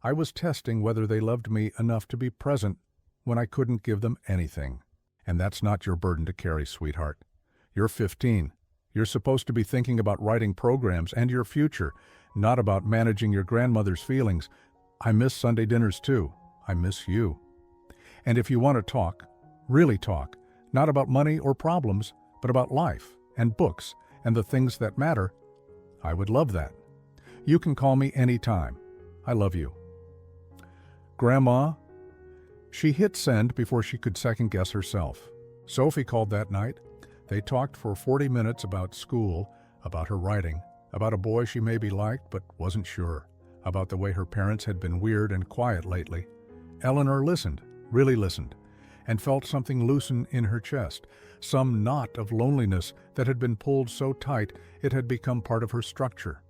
I was testing whether they loved me enough to be present when I couldn't give them anything. And that's not your burden to carry, sweetheart. You're 15. You're supposed to be thinking about writing programs and your future, not about managing your grandmother's feelings. I miss Sunday dinners too. I miss you. And if you want to talk, really talk, not about money or problems, but about life and books and the things that matter, I would love that. You can call me anytime. I love you." Grandma. She hit send before she could second-guess herself. Sophie called that night. They talked for 40 minutes about school, about her writing, about a boy she maybe liked but wasn't sure, about the way her parents had been weird and quiet lately. Eleanor listened, really listened, and felt something loosen in her chest, some knot of loneliness that had been pulled so tight it had become part of her structure.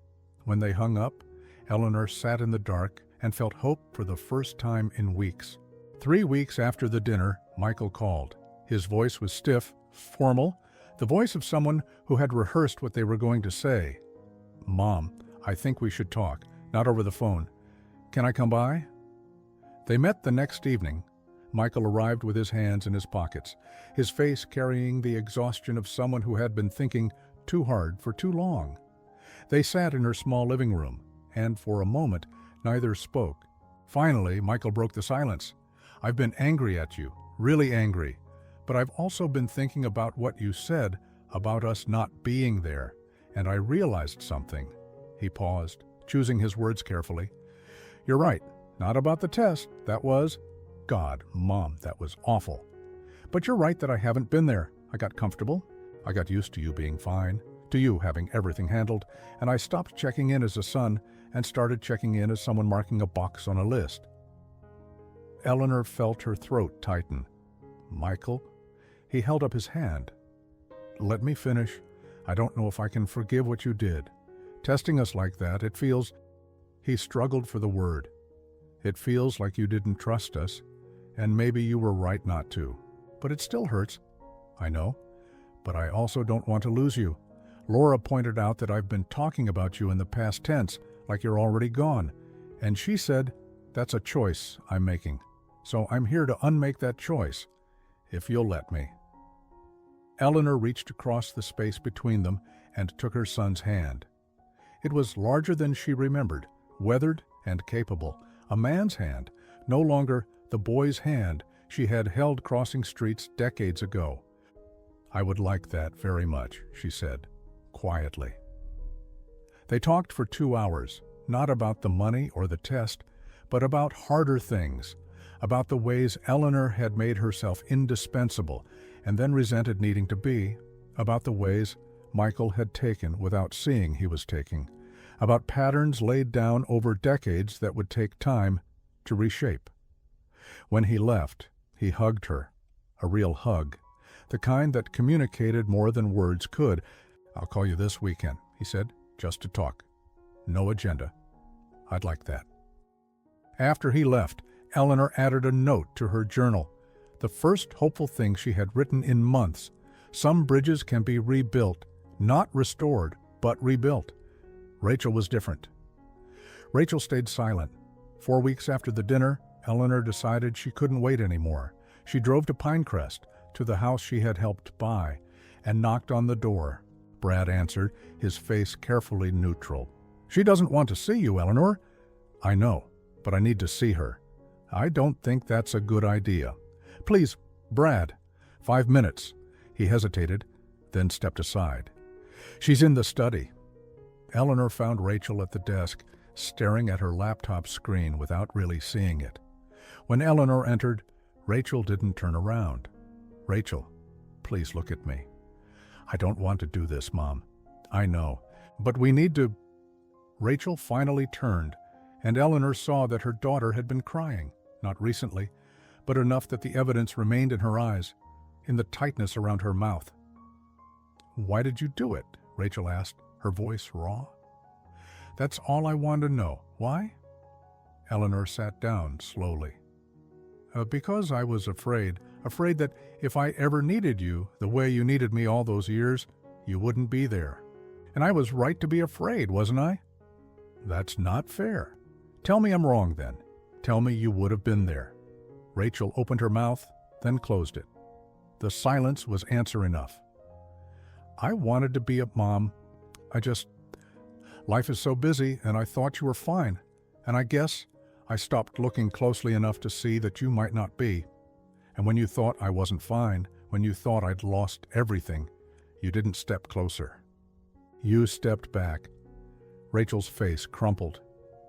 When they hung up, Eleanor sat in the dark and felt hope for the first time in weeks. 3 weeks after the dinner, Michael called. His voice was stiff, formal, the voice of someone who had rehearsed what they were going to say. "Mom, I think we should talk, not over the phone. Can I come by?" They met the next evening. Michael arrived with his hands in his pockets, his face carrying the exhaustion of someone who had been thinking too hard for too long. They sat in her small living room, and for a moment, neither spoke. Finally, Michael broke the silence. "I've been angry at you, really angry. But I've also been thinking about what you said about us not being there, and I realized something." He paused, choosing his words carefully. "You're right, not about the test. That was, God, Mom, that was awful. But you're right that I haven't been there. I got comfortable. I got used to you being fine, to you having everything handled, and I stopped checking in as a son and started checking in as someone marking a box on a list. Eleanor felt her throat tighten. Michael? He held up his hand. Let me finish. I don't know if I can forgive what you did. Testing us like that, it feels... He struggled for the word. It feels like you didn't trust us, and maybe you were right not to. But it still hurts. I know. But I also don't want to lose you. Laura pointed out that I've been talking about you in the past tense, like you're already gone. And she said, that's a choice I'm making. So I'm here to unmake that choice, if you'll let me. Eleanor reached across the space between them and took her son's hand. It was larger than she remembered, weathered and capable. A man's hand, no longer the boy's hand she had held crossing streets decades ago. I would like that very much, she said, quietly. They talked for 2 hours, not about the money or the test, but about harder things, about the ways Eleanor had made herself indispensable and then resented needing to be, about the ways Michael had taken without seeing he was taking, about patterns laid down over decades that would take time to reshape. When he left, he hugged her, a real hug, the kind that communicated more than words could. I'll call you this weekend, he said, just to talk. No agenda. I'd like that. After he left, Eleanor added a note to her journal, the first hopeful thing she had written in months. Some bridges can be rebuilt, not restored, but rebuilt. Rachel was different. Rachel stayed silent. 4 weeks after the dinner, Eleanor decided she couldn't wait anymore. She drove to Pinecrest, to the house she had helped buy, and knocked on the door. Brad answered, his face carefully neutral. She doesn't want to see you, Eleanor. I know, but I need to see her. I don't think that's a good idea. Please, Brad. 5 minutes. He hesitated, then stepped aside. She's in the study. Eleanor found Rachel at the desk, staring at her laptop screen without really seeing it. When Eleanor entered, Rachel didn't turn around. Rachel, please look at me. I don't want to do this, Mom. I know, but we need to... Rachel finally turned, and Eleanor saw that her daughter had been crying, not recently, but enough that the evidence remained in her eyes, in the tightness around her mouth. Why did you do it? Rachel asked, her voice raw. That's all I want to know. Why? Eleanor sat down slowly. Because I was afraid that if I ever needed you the way you needed me all those years, you wouldn't be there. And I was right to be afraid, wasn't I? That's not fair. Tell me I'm wrong then. Tell me you would have been there. Rachel opened her mouth, then closed it. The silence was answer enough. I wanted to be a mom. Life is so busy, and I thought you were fine. And I guess I stopped looking closely enough to see that you might not be. And when you thought I wasn't fine, when you thought I'd lost everything, you didn't step closer. You stepped back. Rachel's face crumpled.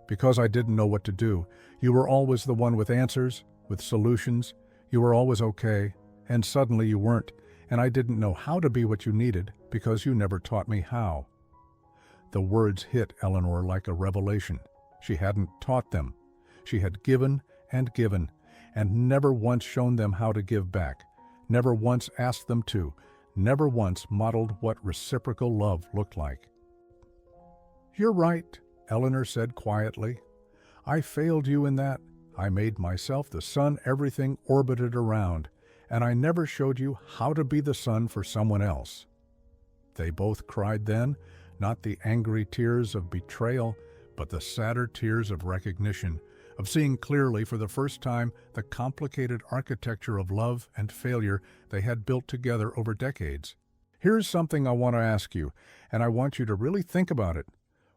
Because I didn't know what to do. You were always the one with answers, with solutions. You were always okay, and suddenly you weren't, and I didn't know how to be what you needed because you never taught me how. The words hit Eleanor like a revelation. She hadn't taught them. She had given, and never once shown them how to give back, never once asked them to, never once modeled what reciprocal love looked like. You're right, Eleanor said quietly. I failed you in that. I made myself the sun everything orbited around, and I never showed you how to be the sun for someone else. They both cried then, not the angry tears of betrayal, but the sadder tears of recognition, of seeing clearly for the first time the complicated architecture of love and failure they had built together over decades. Here's something I want to ask you, and I want you to really think about it.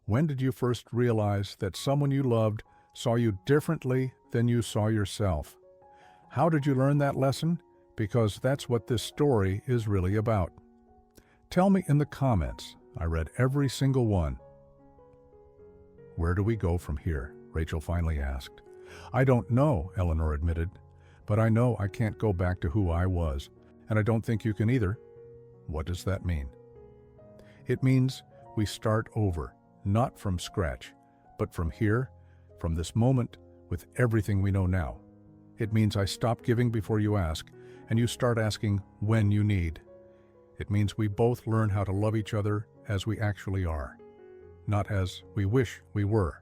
When did you first realize that someone you loved saw you differently than you saw yourself? How did you learn that lesson? Because that's what this story is really about. Tell me in the comments. I read every single one. Where do we go from here? Rachel finally asked. I don't know, Eleanor admitted, but I know I can't go back to who I was, and I don't think you can either. What does that mean? It means we start over, not from scratch, but from here, from this moment, with everything we know now. It means I stop giving before you ask, and you start asking when you need. It means we both learn how to love each other as we actually are, not as we wish we were.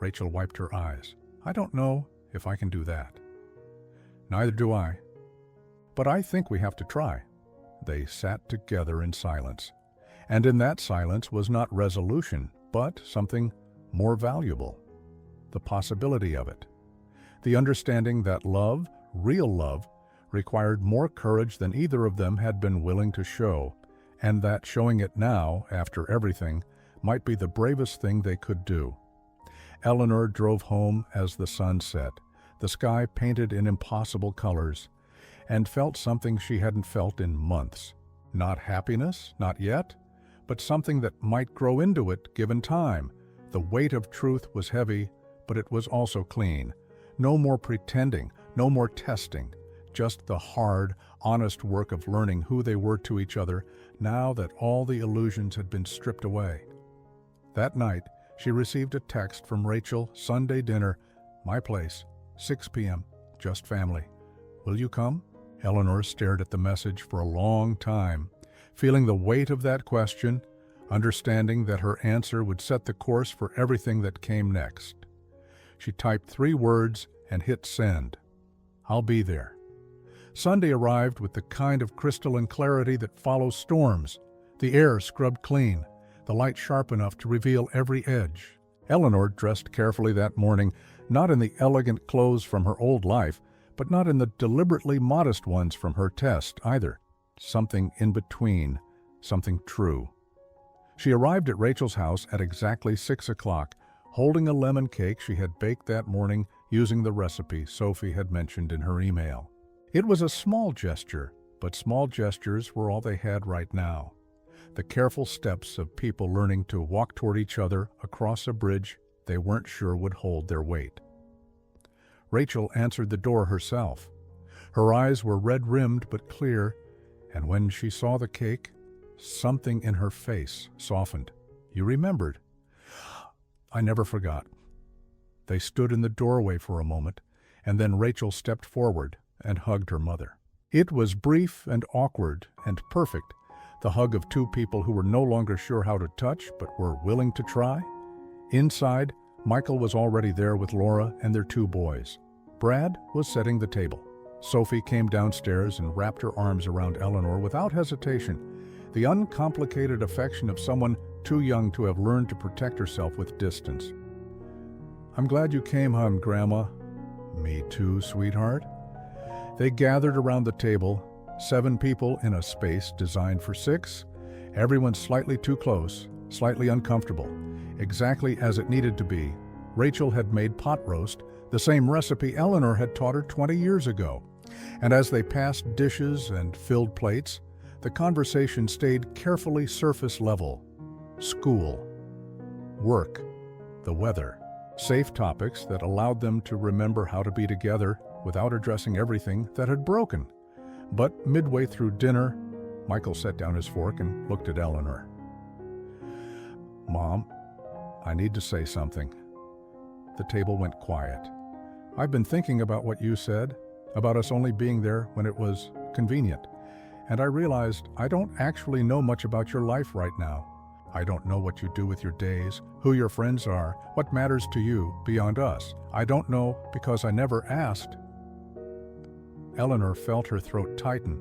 Rachel wiped her eyes. I don't know if I can do that. Neither do I. But I think we have to try. They sat together in silence. And in that silence was not resolution, but something more valuable. The possibility of it. The understanding that love, real love, required more courage than either of them had been willing to show, and that showing it now, after everything, might be the bravest thing they could do. Eleanor drove home as the sun set, the sky painted in impossible colors, and felt something she hadn't felt in months. Not happiness, not yet, but something that might grow into it given time. The weight of truth was heavy, but it was also clean. No more pretending, no more testing, just the hard, honest work of learning who they were to each other now that all the illusions had been stripped away. That night, she received a text from Rachel, Sunday dinner, my place, 6 p.m., just family. Will you come? Eleanor stared at the message for a long time, feeling the weight of that question, understanding that her answer would set the course for everything that came next. She typed 3 words and hit send. I'll be there. Sunday arrived with the kind of crystalline clarity that follows storms, the air scrubbed clean, the light sharp enough to reveal every edge. Eleanor dressed carefully that morning, not in the elegant clothes from her old life, but not in the deliberately modest ones from her test either. Something in between, something true. She arrived at Rachel's house at exactly 6 o'clock, holding a lemon cake she had baked that morning using the recipe Sophie had mentioned in her email. It was a small gesture, but small gestures were all they had right now. The careful steps of people learning to walk toward each other across a bridge they weren't sure would hold their weight. Rachel answered the door herself. Her eyes were red-rimmed but clear, and when she saw the cake, something in her face softened. You remembered. I never forgot. They stood in the doorway for a moment, and then Rachel stepped forward and hugged her mother. It was brief and awkward and perfect, the hug of 2 people who were no longer sure how to touch but were willing to try. Inside, Michael was already there with Laura and their 2 boys. Brad was setting the table. Sophie came downstairs and wrapped her arms around Eleanor without hesitation, the uncomplicated affection of someone too young to have learned to protect herself with distance. I'm glad you came home, Grandma. Me too, sweetheart. They gathered around the table, 7 people in a space designed for 6, everyone slightly too close, slightly uncomfortable, exactly as it needed to be. Rachel had made pot roast, the same recipe Eleanor had taught her 20 years ago. And as they passed dishes and filled plates, the conversation stayed carefully surface level. School, work, the weather, safe topics that allowed them to remember how to be together without addressing everything that had broken. But midway through dinner, Michael set down his fork and looked at Eleanor. Mom, I need to say something. The table went quiet. I've been thinking about what you said, about us only being there when it was convenient. And I realized I don't actually know much about your life right now. I don't know what you do with your days, who your friends are, what matters to you beyond us. I don't know because I never asked. Eleanor felt her throat tighten.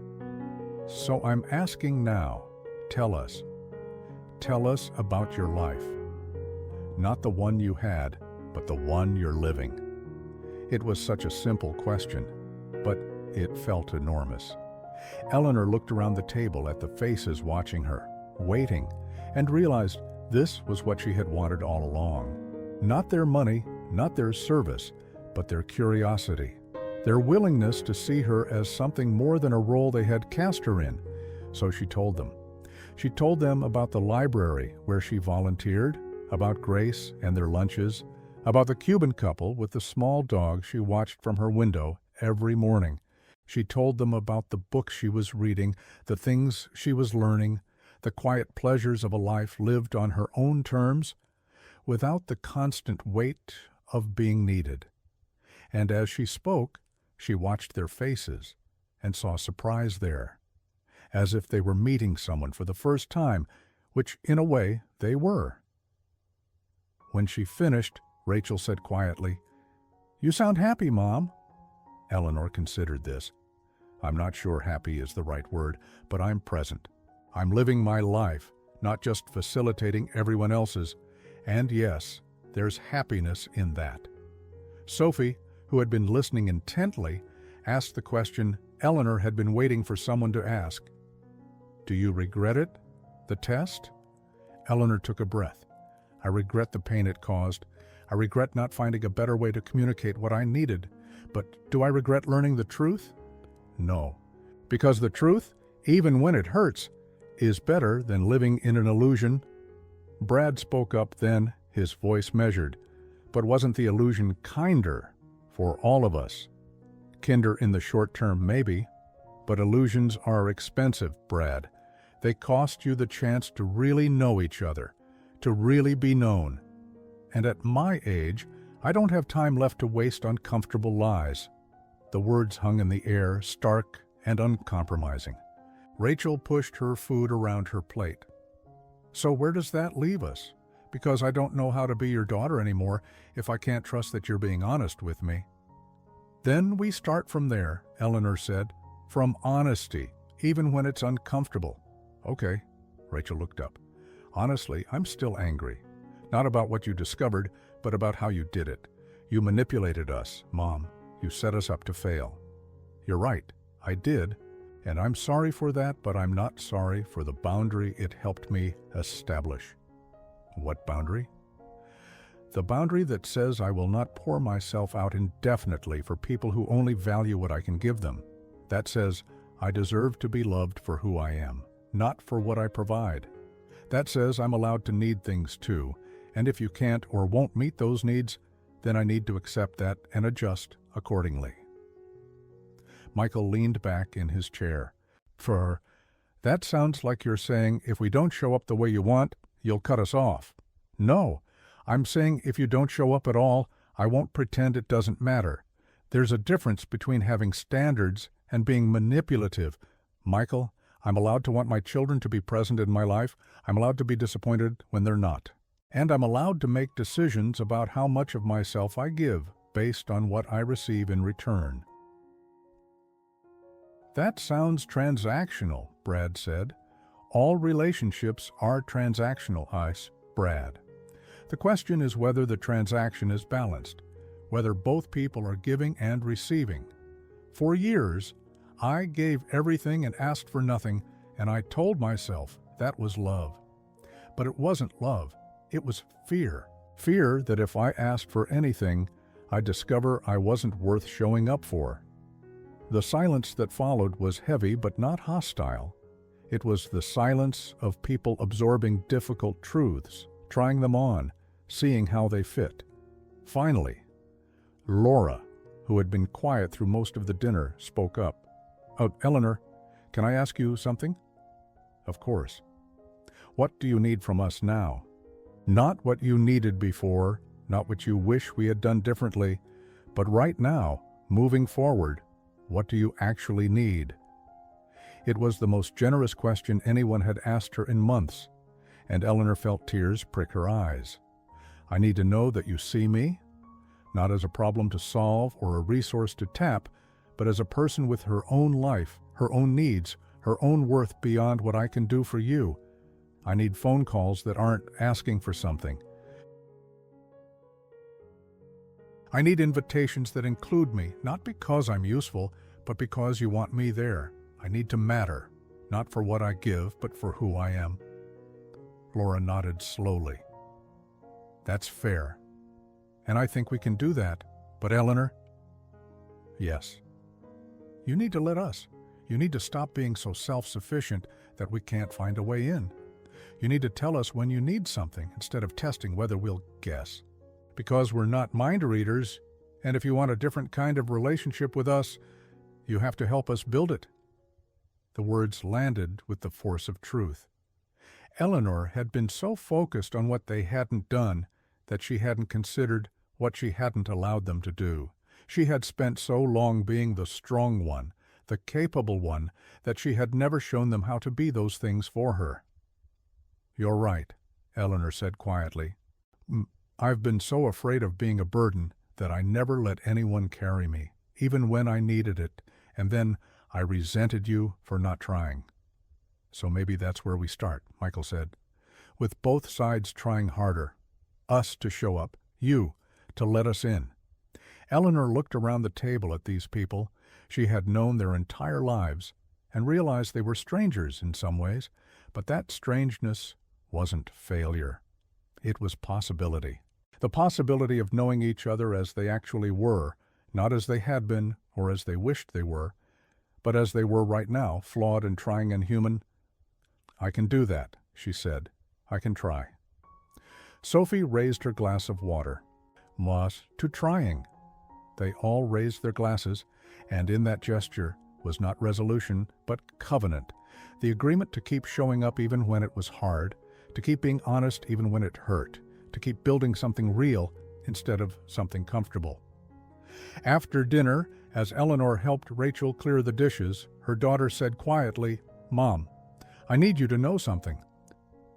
So I'm asking now, tell us. Tell us about your life. Not the one you had, but the one you're living. It was such a simple question, but it felt enormous. Eleanor looked around the table at the faces watching her, waiting, and realized this was what she had wanted all along. Not their money, not their service, but their curiosity, their willingness to see her as something more than a role they had cast her in. So she told them. She told them about the library where she volunteered, about Grace and their lunches, about the Cuban couple with the small dog she watched from her window every morning. She told them about the books she was reading, the things she was learning, the quiet pleasures of a life lived on her own terms, without the constant weight of being needed. And as she spoke, she watched their faces and saw surprise there, as if they were meeting someone for the first time, which in a way they were. When she finished, Rachel said quietly, "You sound happy, Mom." Eleanor considered this. "I'm not sure happy is the right word, but I'm present. I'm living my life, not just facilitating everyone else's. And yes, there's happiness in that." Sophie, who had been listening intently, asked the question Eleanor had been waiting for someone to ask. "Do you regret it? The test?" Eleanor took a breath. "I regret the pain it caused. I regret not finding a better way to communicate what I needed. But do I regret learning the truth? No. Because the truth, even when it hurts, is better than living in an illusion." Brad spoke up then, his voice measured. "But wasn't the illusion kinder for all of us?" "Kinder in the short term, maybe. But illusions are expensive, Brad. They cost you the chance to really know each other, to really be known. And at my age, I don't have time left to waste on comfortable lies." The words hung in the air, stark and uncompromising. Rachel pushed her food around her plate. "So where does that leave us? Because I don't know how to be your daughter anymore if I can't trust that you're being honest with me." "Then we start from there," Eleanor said. "From honesty, even when it's uncomfortable." "Okay." Rachel looked up. "Honestly, I'm still angry. Not about what you discovered, but about how you did it. You manipulated us, Mom. You set us up to fail." "You're right, I did. And I'm sorry for that, but I'm not sorry for the boundary it helped me establish." "What boundary?" "The boundary that says I will not pour myself out indefinitely for people who only value what I can give them. That says I deserve to be loved for who I am, not for what I provide. That says I'm allowed to need things too, and if you can't or won't meet those needs, then I need to accept that and adjust accordingly." Michael leaned back in his chair. That sounds like you're saying if we don't show up the way you want, you'll cut us off." "No, I'm saying if you don't show up at all, I won't pretend it doesn't matter. There's a difference between having standards and being manipulative. Michael, I'm allowed to want my children to be present in my life. I'm allowed to be disappointed when they're not. And I'm allowed to make decisions about how much of myself I give based on what I receive in return." "That sounds transactional," Brad said. "All relationships are transactional, Brad. The question is whether the transaction is balanced, whether both people are giving and receiving. For years, I gave everything and asked for nothing, and I told myself that was love. But it wasn't love. It was fear. Fear that if I asked for anything, I'd discover I wasn't worth showing up for. The silence that followed was heavy but not hostile. It was the silence of people absorbing difficult truths, trying them on, seeing how they fit. Finally, Laura, who had been quiet through most of the dinner, spoke up. Eleanor, can I ask you something?" "Of course." "What do you need from us now? Not what you needed before, not what you wish we had done differently, but right now, moving forward, what do you actually need?" It was the most generous question anyone had asked her in months, and Eleanor felt tears prick her eyes. "I need to know that you see me, not as a problem to solve or a resource to tap, but as a person with her own life, her own needs, her own worth beyond what I can do for you. I need phone calls that aren't asking for something. I need invitations that include me, not because I'm useful, but because you want me there. I need to matter, not for what I give, but for who I am." Laura nodded slowly. "That's fair. And I think we can do that. But Eleanor?" "Yes." "You need to let us. You need to stop being so self-sufficient that we can't find a way in. You need to tell us when you need something instead of testing whether we'll guess. Because we're not mind readers, and if you want a different kind of relationship with us, you have to help us build it." The words landed with the force of truth. Eleanor had been so focused on what they hadn't done that she hadn't considered what she hadn't allowed them to do. She had spent so long being the strong one, the capable one, that she had never shown them how to be those things for her. "You're right," Eleanor said quietly. "I've been so afraid of being a burden that I never let anyone carry me, even when I needed it, and then I resented you for not trying." "So maybe that's where we start," Michael said. "With both sides trying harder. Us to show up, you to let us in." Eleanor looked around the table at these people she had known their entire lives and realized they were strangers in some ways, but that strangeness wasn't failure. It was possibility. The possibility of knowing each other as they actually were, not as they had been or as they wished they were, but as they were right now, flawed and trying and human. "I can do that," she said. "I can try." Sophie raised her glass of water. "Moss to trying." They all raised their glasses, and in that gesture was not resolution, but covenant, the agreement to keep showing up even when it was hard, to keep being honest even when it hurt, to keep building something real instead of something comfortable. After dinner, as Eleanor helped Rachel clear the dishes, her daughter said quietly, "Mom, I need you to know something."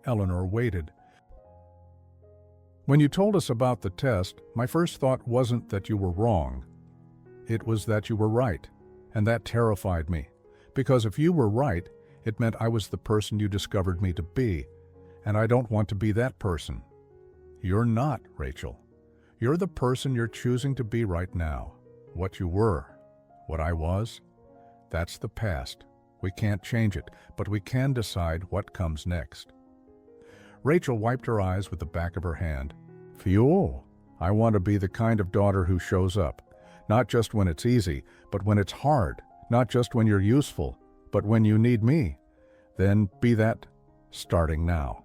Eleanor waited. "When you told us about the test, my first thought wasn't that you were wrong. It was that you were right, and that terrified me. Because if you were right, it meant I was the person you discovered me to be, and I don't want to be that person." "You're not, Rachel. You're the person you're choosing to be right now. What you were, what I was, that's the past. We can't change it, but we can decide what comes next." Rachel wiped her eyes with the back of her hand. "Phew, I want to be the kind of daughter who shows up, not just when it's easy, but when it's hard, not just when you're useful, but when you need me. Then be that, starting now."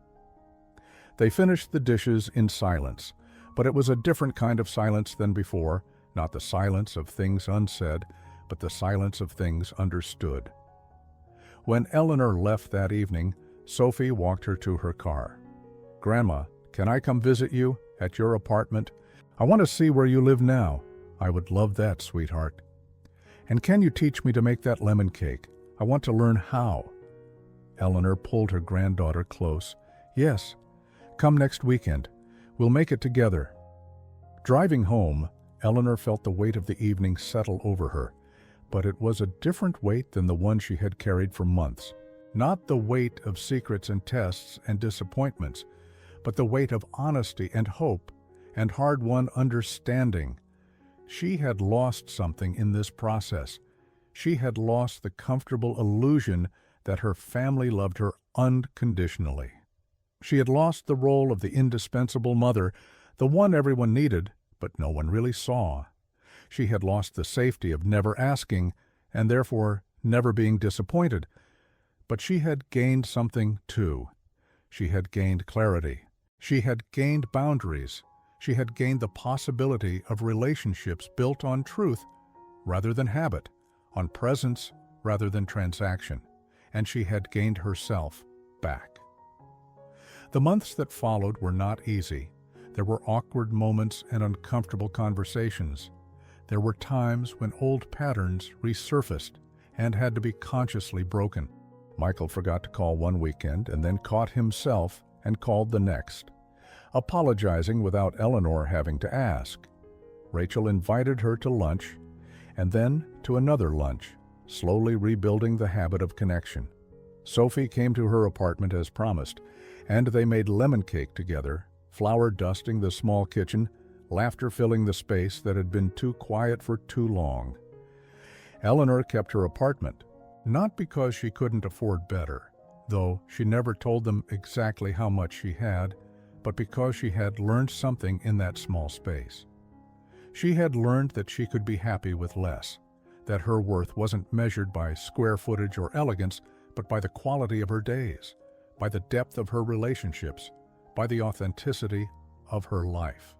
They finished the dishes in silence, but it was a different kind of silence than before, not the silence of things unsaid, but the silence of things understood. When Eleanor left that evening, Sophie walked her to her car. "Grandma, can I come visit you at your apartment? I want to see where you live now." "I would love that, sweetheart." "And can you teach me to make that lemon cake? I want to learn how." Eleanor pulled her granddaughter close. "Yes, come next weekend. We'll make it together." Driving home, Eleanor felt the weight of the evening settle over her, but it was a different weight than the one she had carried for months. Not the weight of secrets and tests and disappointments, but the weight of honesty and hope and hard-won understanding. She had lost something in this process. She had lost the comfortable illusion that her family loved her unconditionally. She had lost the role of the indispensable mother, the one everyone needed, but no one really saw. She had lost the safety of never asking, and therefore never being disappointed. But she had gained something too. She had gained clarity. She had gained boundaries. She had gained the possibility of relationships built on truth rather than habit, on presence rather than transaction, and she had gained herself back. The months that followed were not easy. There were awkward moments and uncomfortable conversations. There were times when old patterns resurfaced and had to be consciously broken. Michael forgot to call one weekend and then caught himself and called the next, apologizing without Eleanor having to ask. Rachel invited her to lunch and then to another lunch, slowly rebuilding the habit of connection. Sophie came to her apartment as promised, and they made lemon cake together, flour dusting the small kitchen, laughter filling the space that had been too quiet for too long. Eleanor kept her apartment, not because she couldn't afford better, though she never told them exactly how much she had, but because she had learned something in that small space. She had learned that she could be happy with less, that her worth wasn't measured by square footage or elegance, but by the quality of her days, by the depth of her relationships, by the authenticity of her life.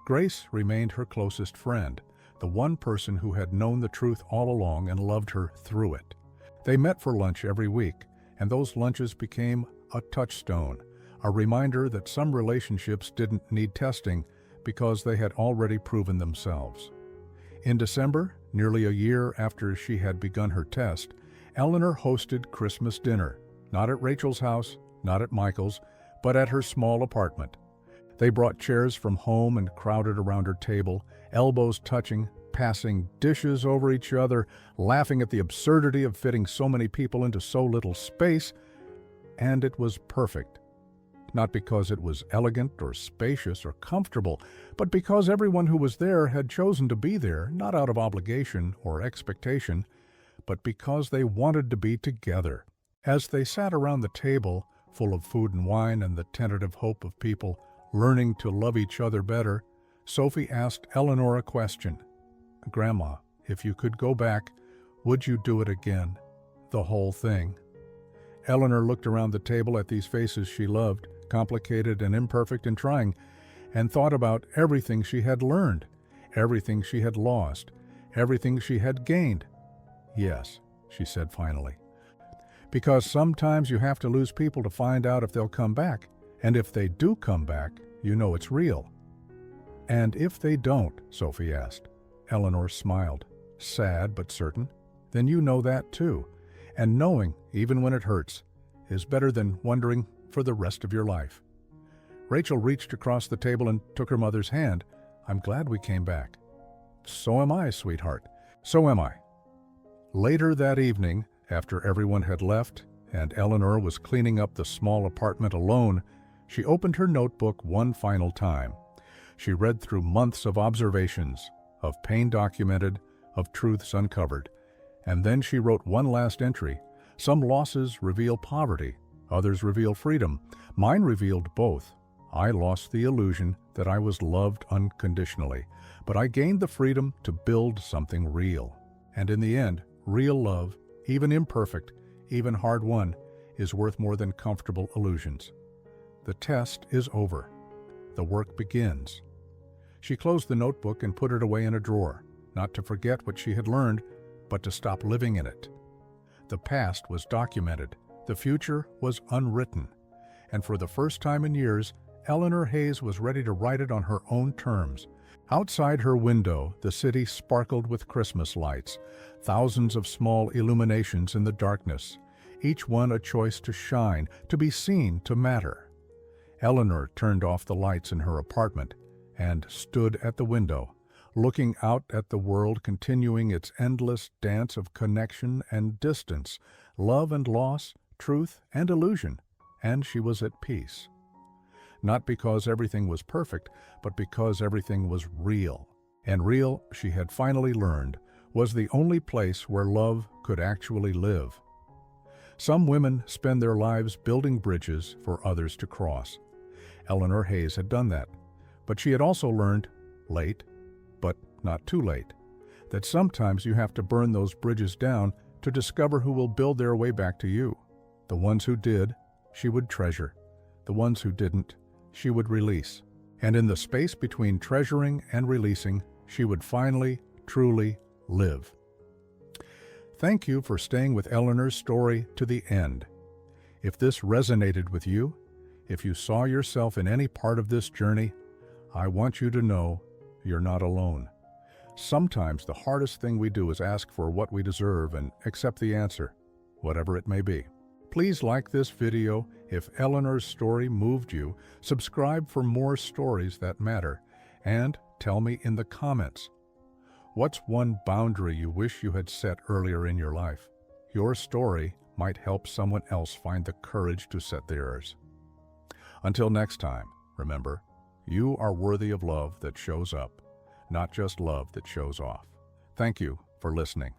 Grace remained her closest friend, the one person who had known the truth all along and loved her through it. They met for lunch every week, and those lunches became a touchstone, a reminder that some relationships didn't need testing because they had already proven themselves. In December, nearly a year after she had begun her test, Eleanor hosted Christmas dinner, not at Rachel's house, not at Michael's, but at her small apartment. They brought chairs from home and crowded around her table, elbows touching, passing dishes over each other, laughing at the absurdity of fitting so many people into so little space, and it was perfect. Not because it was elegant or spacious or comfortable, but because everyone who was there had chosen to be there, not out of obligation or expectation, but because they wanted to be together. As they sat around the table, full of food and wine and the tentative hope of people learning to love each other better, Sophie asked Eleanor a question. "Grandma, if you could go back, would you do it again? The whole thing?" Eleanor looked around the table at these faces she loved, complicated and imperfect and trying, and thought about everything she had learned, everything she had lost, everything she had gained. "Yes," she said finally. "Because sometimes you have to lose people to find out if they'll come back, and if they do come back, you know it's real." "And if they don't?" Sophie asked. Eleanor smiled, sad but certain. "Then you know that too, and knowing, even when it hurts, is better than wondering for the rest of your life." Rachel reached across the table and took her mother's hand. "I'm glad we came back." "So am I, sweetheart. So am I." Later that evening, after everyone had left and Eleanor was cleaning up the small apartment alone, she opened her notebook one final time. She read through months of observations, of pain documented, of truths uncovered, and then she wrote one last entry. Some losses reveal poverty, others reveal freedom. Mine revealed both. I lost the illusion that I was loved unconditionally, but I gained the freedom to build something real. And in the end, real love, even imperfect, even hard-won, is worth more than comfortable illusions. The test is over. The work begins. She closed the notebook and put it away in a drawer, not to forget what she had learned, but to stop living in it. The past was documented. The future was unwritten. And for the first time in years, Eleanor Hayes was ready to write it on her own terms. Outside her window, the city sparkled with Christmas lights, thousands of small illuminations in the darkness, each one a choice to shine, to be seen, to matter. Eleanor turned off the lights in her apartment and stood at the window, looking out at the world continuing its endless dance of connection and distance, love and loss, truth and illusion, and she was at peace. Not because everything was perfect, but because everything was real. And real, she had finally learned, was the only place where love could actually live. Some women spend their lives building bridges for others to cross. Eleanor Hayes had done that, but she had also learned, late, but not too late, that sometimes you have to burn those bridges down to discover who will build their way back to you. The ones who did, she would treasure. The ones who didn't, she would release. And in the space between treasuring and releasing, she would finally, truly live. Thank you for staying with Eleanor's story to the end. If this resonated with you, if you saw yourself in any part of this journey, I want you to know you're not alone. Sometimes the hardest thing we do is ask for what we deserve and accept the answer, whatever it may be. Please like this video if Eleanor's story moved you, subscribe for more stories that matter, and tell me in the comments, what's one boundary you wish you had set earlier in your life? Your story might help someone else find the courage to set theirs. Until next time, remember, you are worthy of love that shows up, not just love that shows off. Thank you for listening.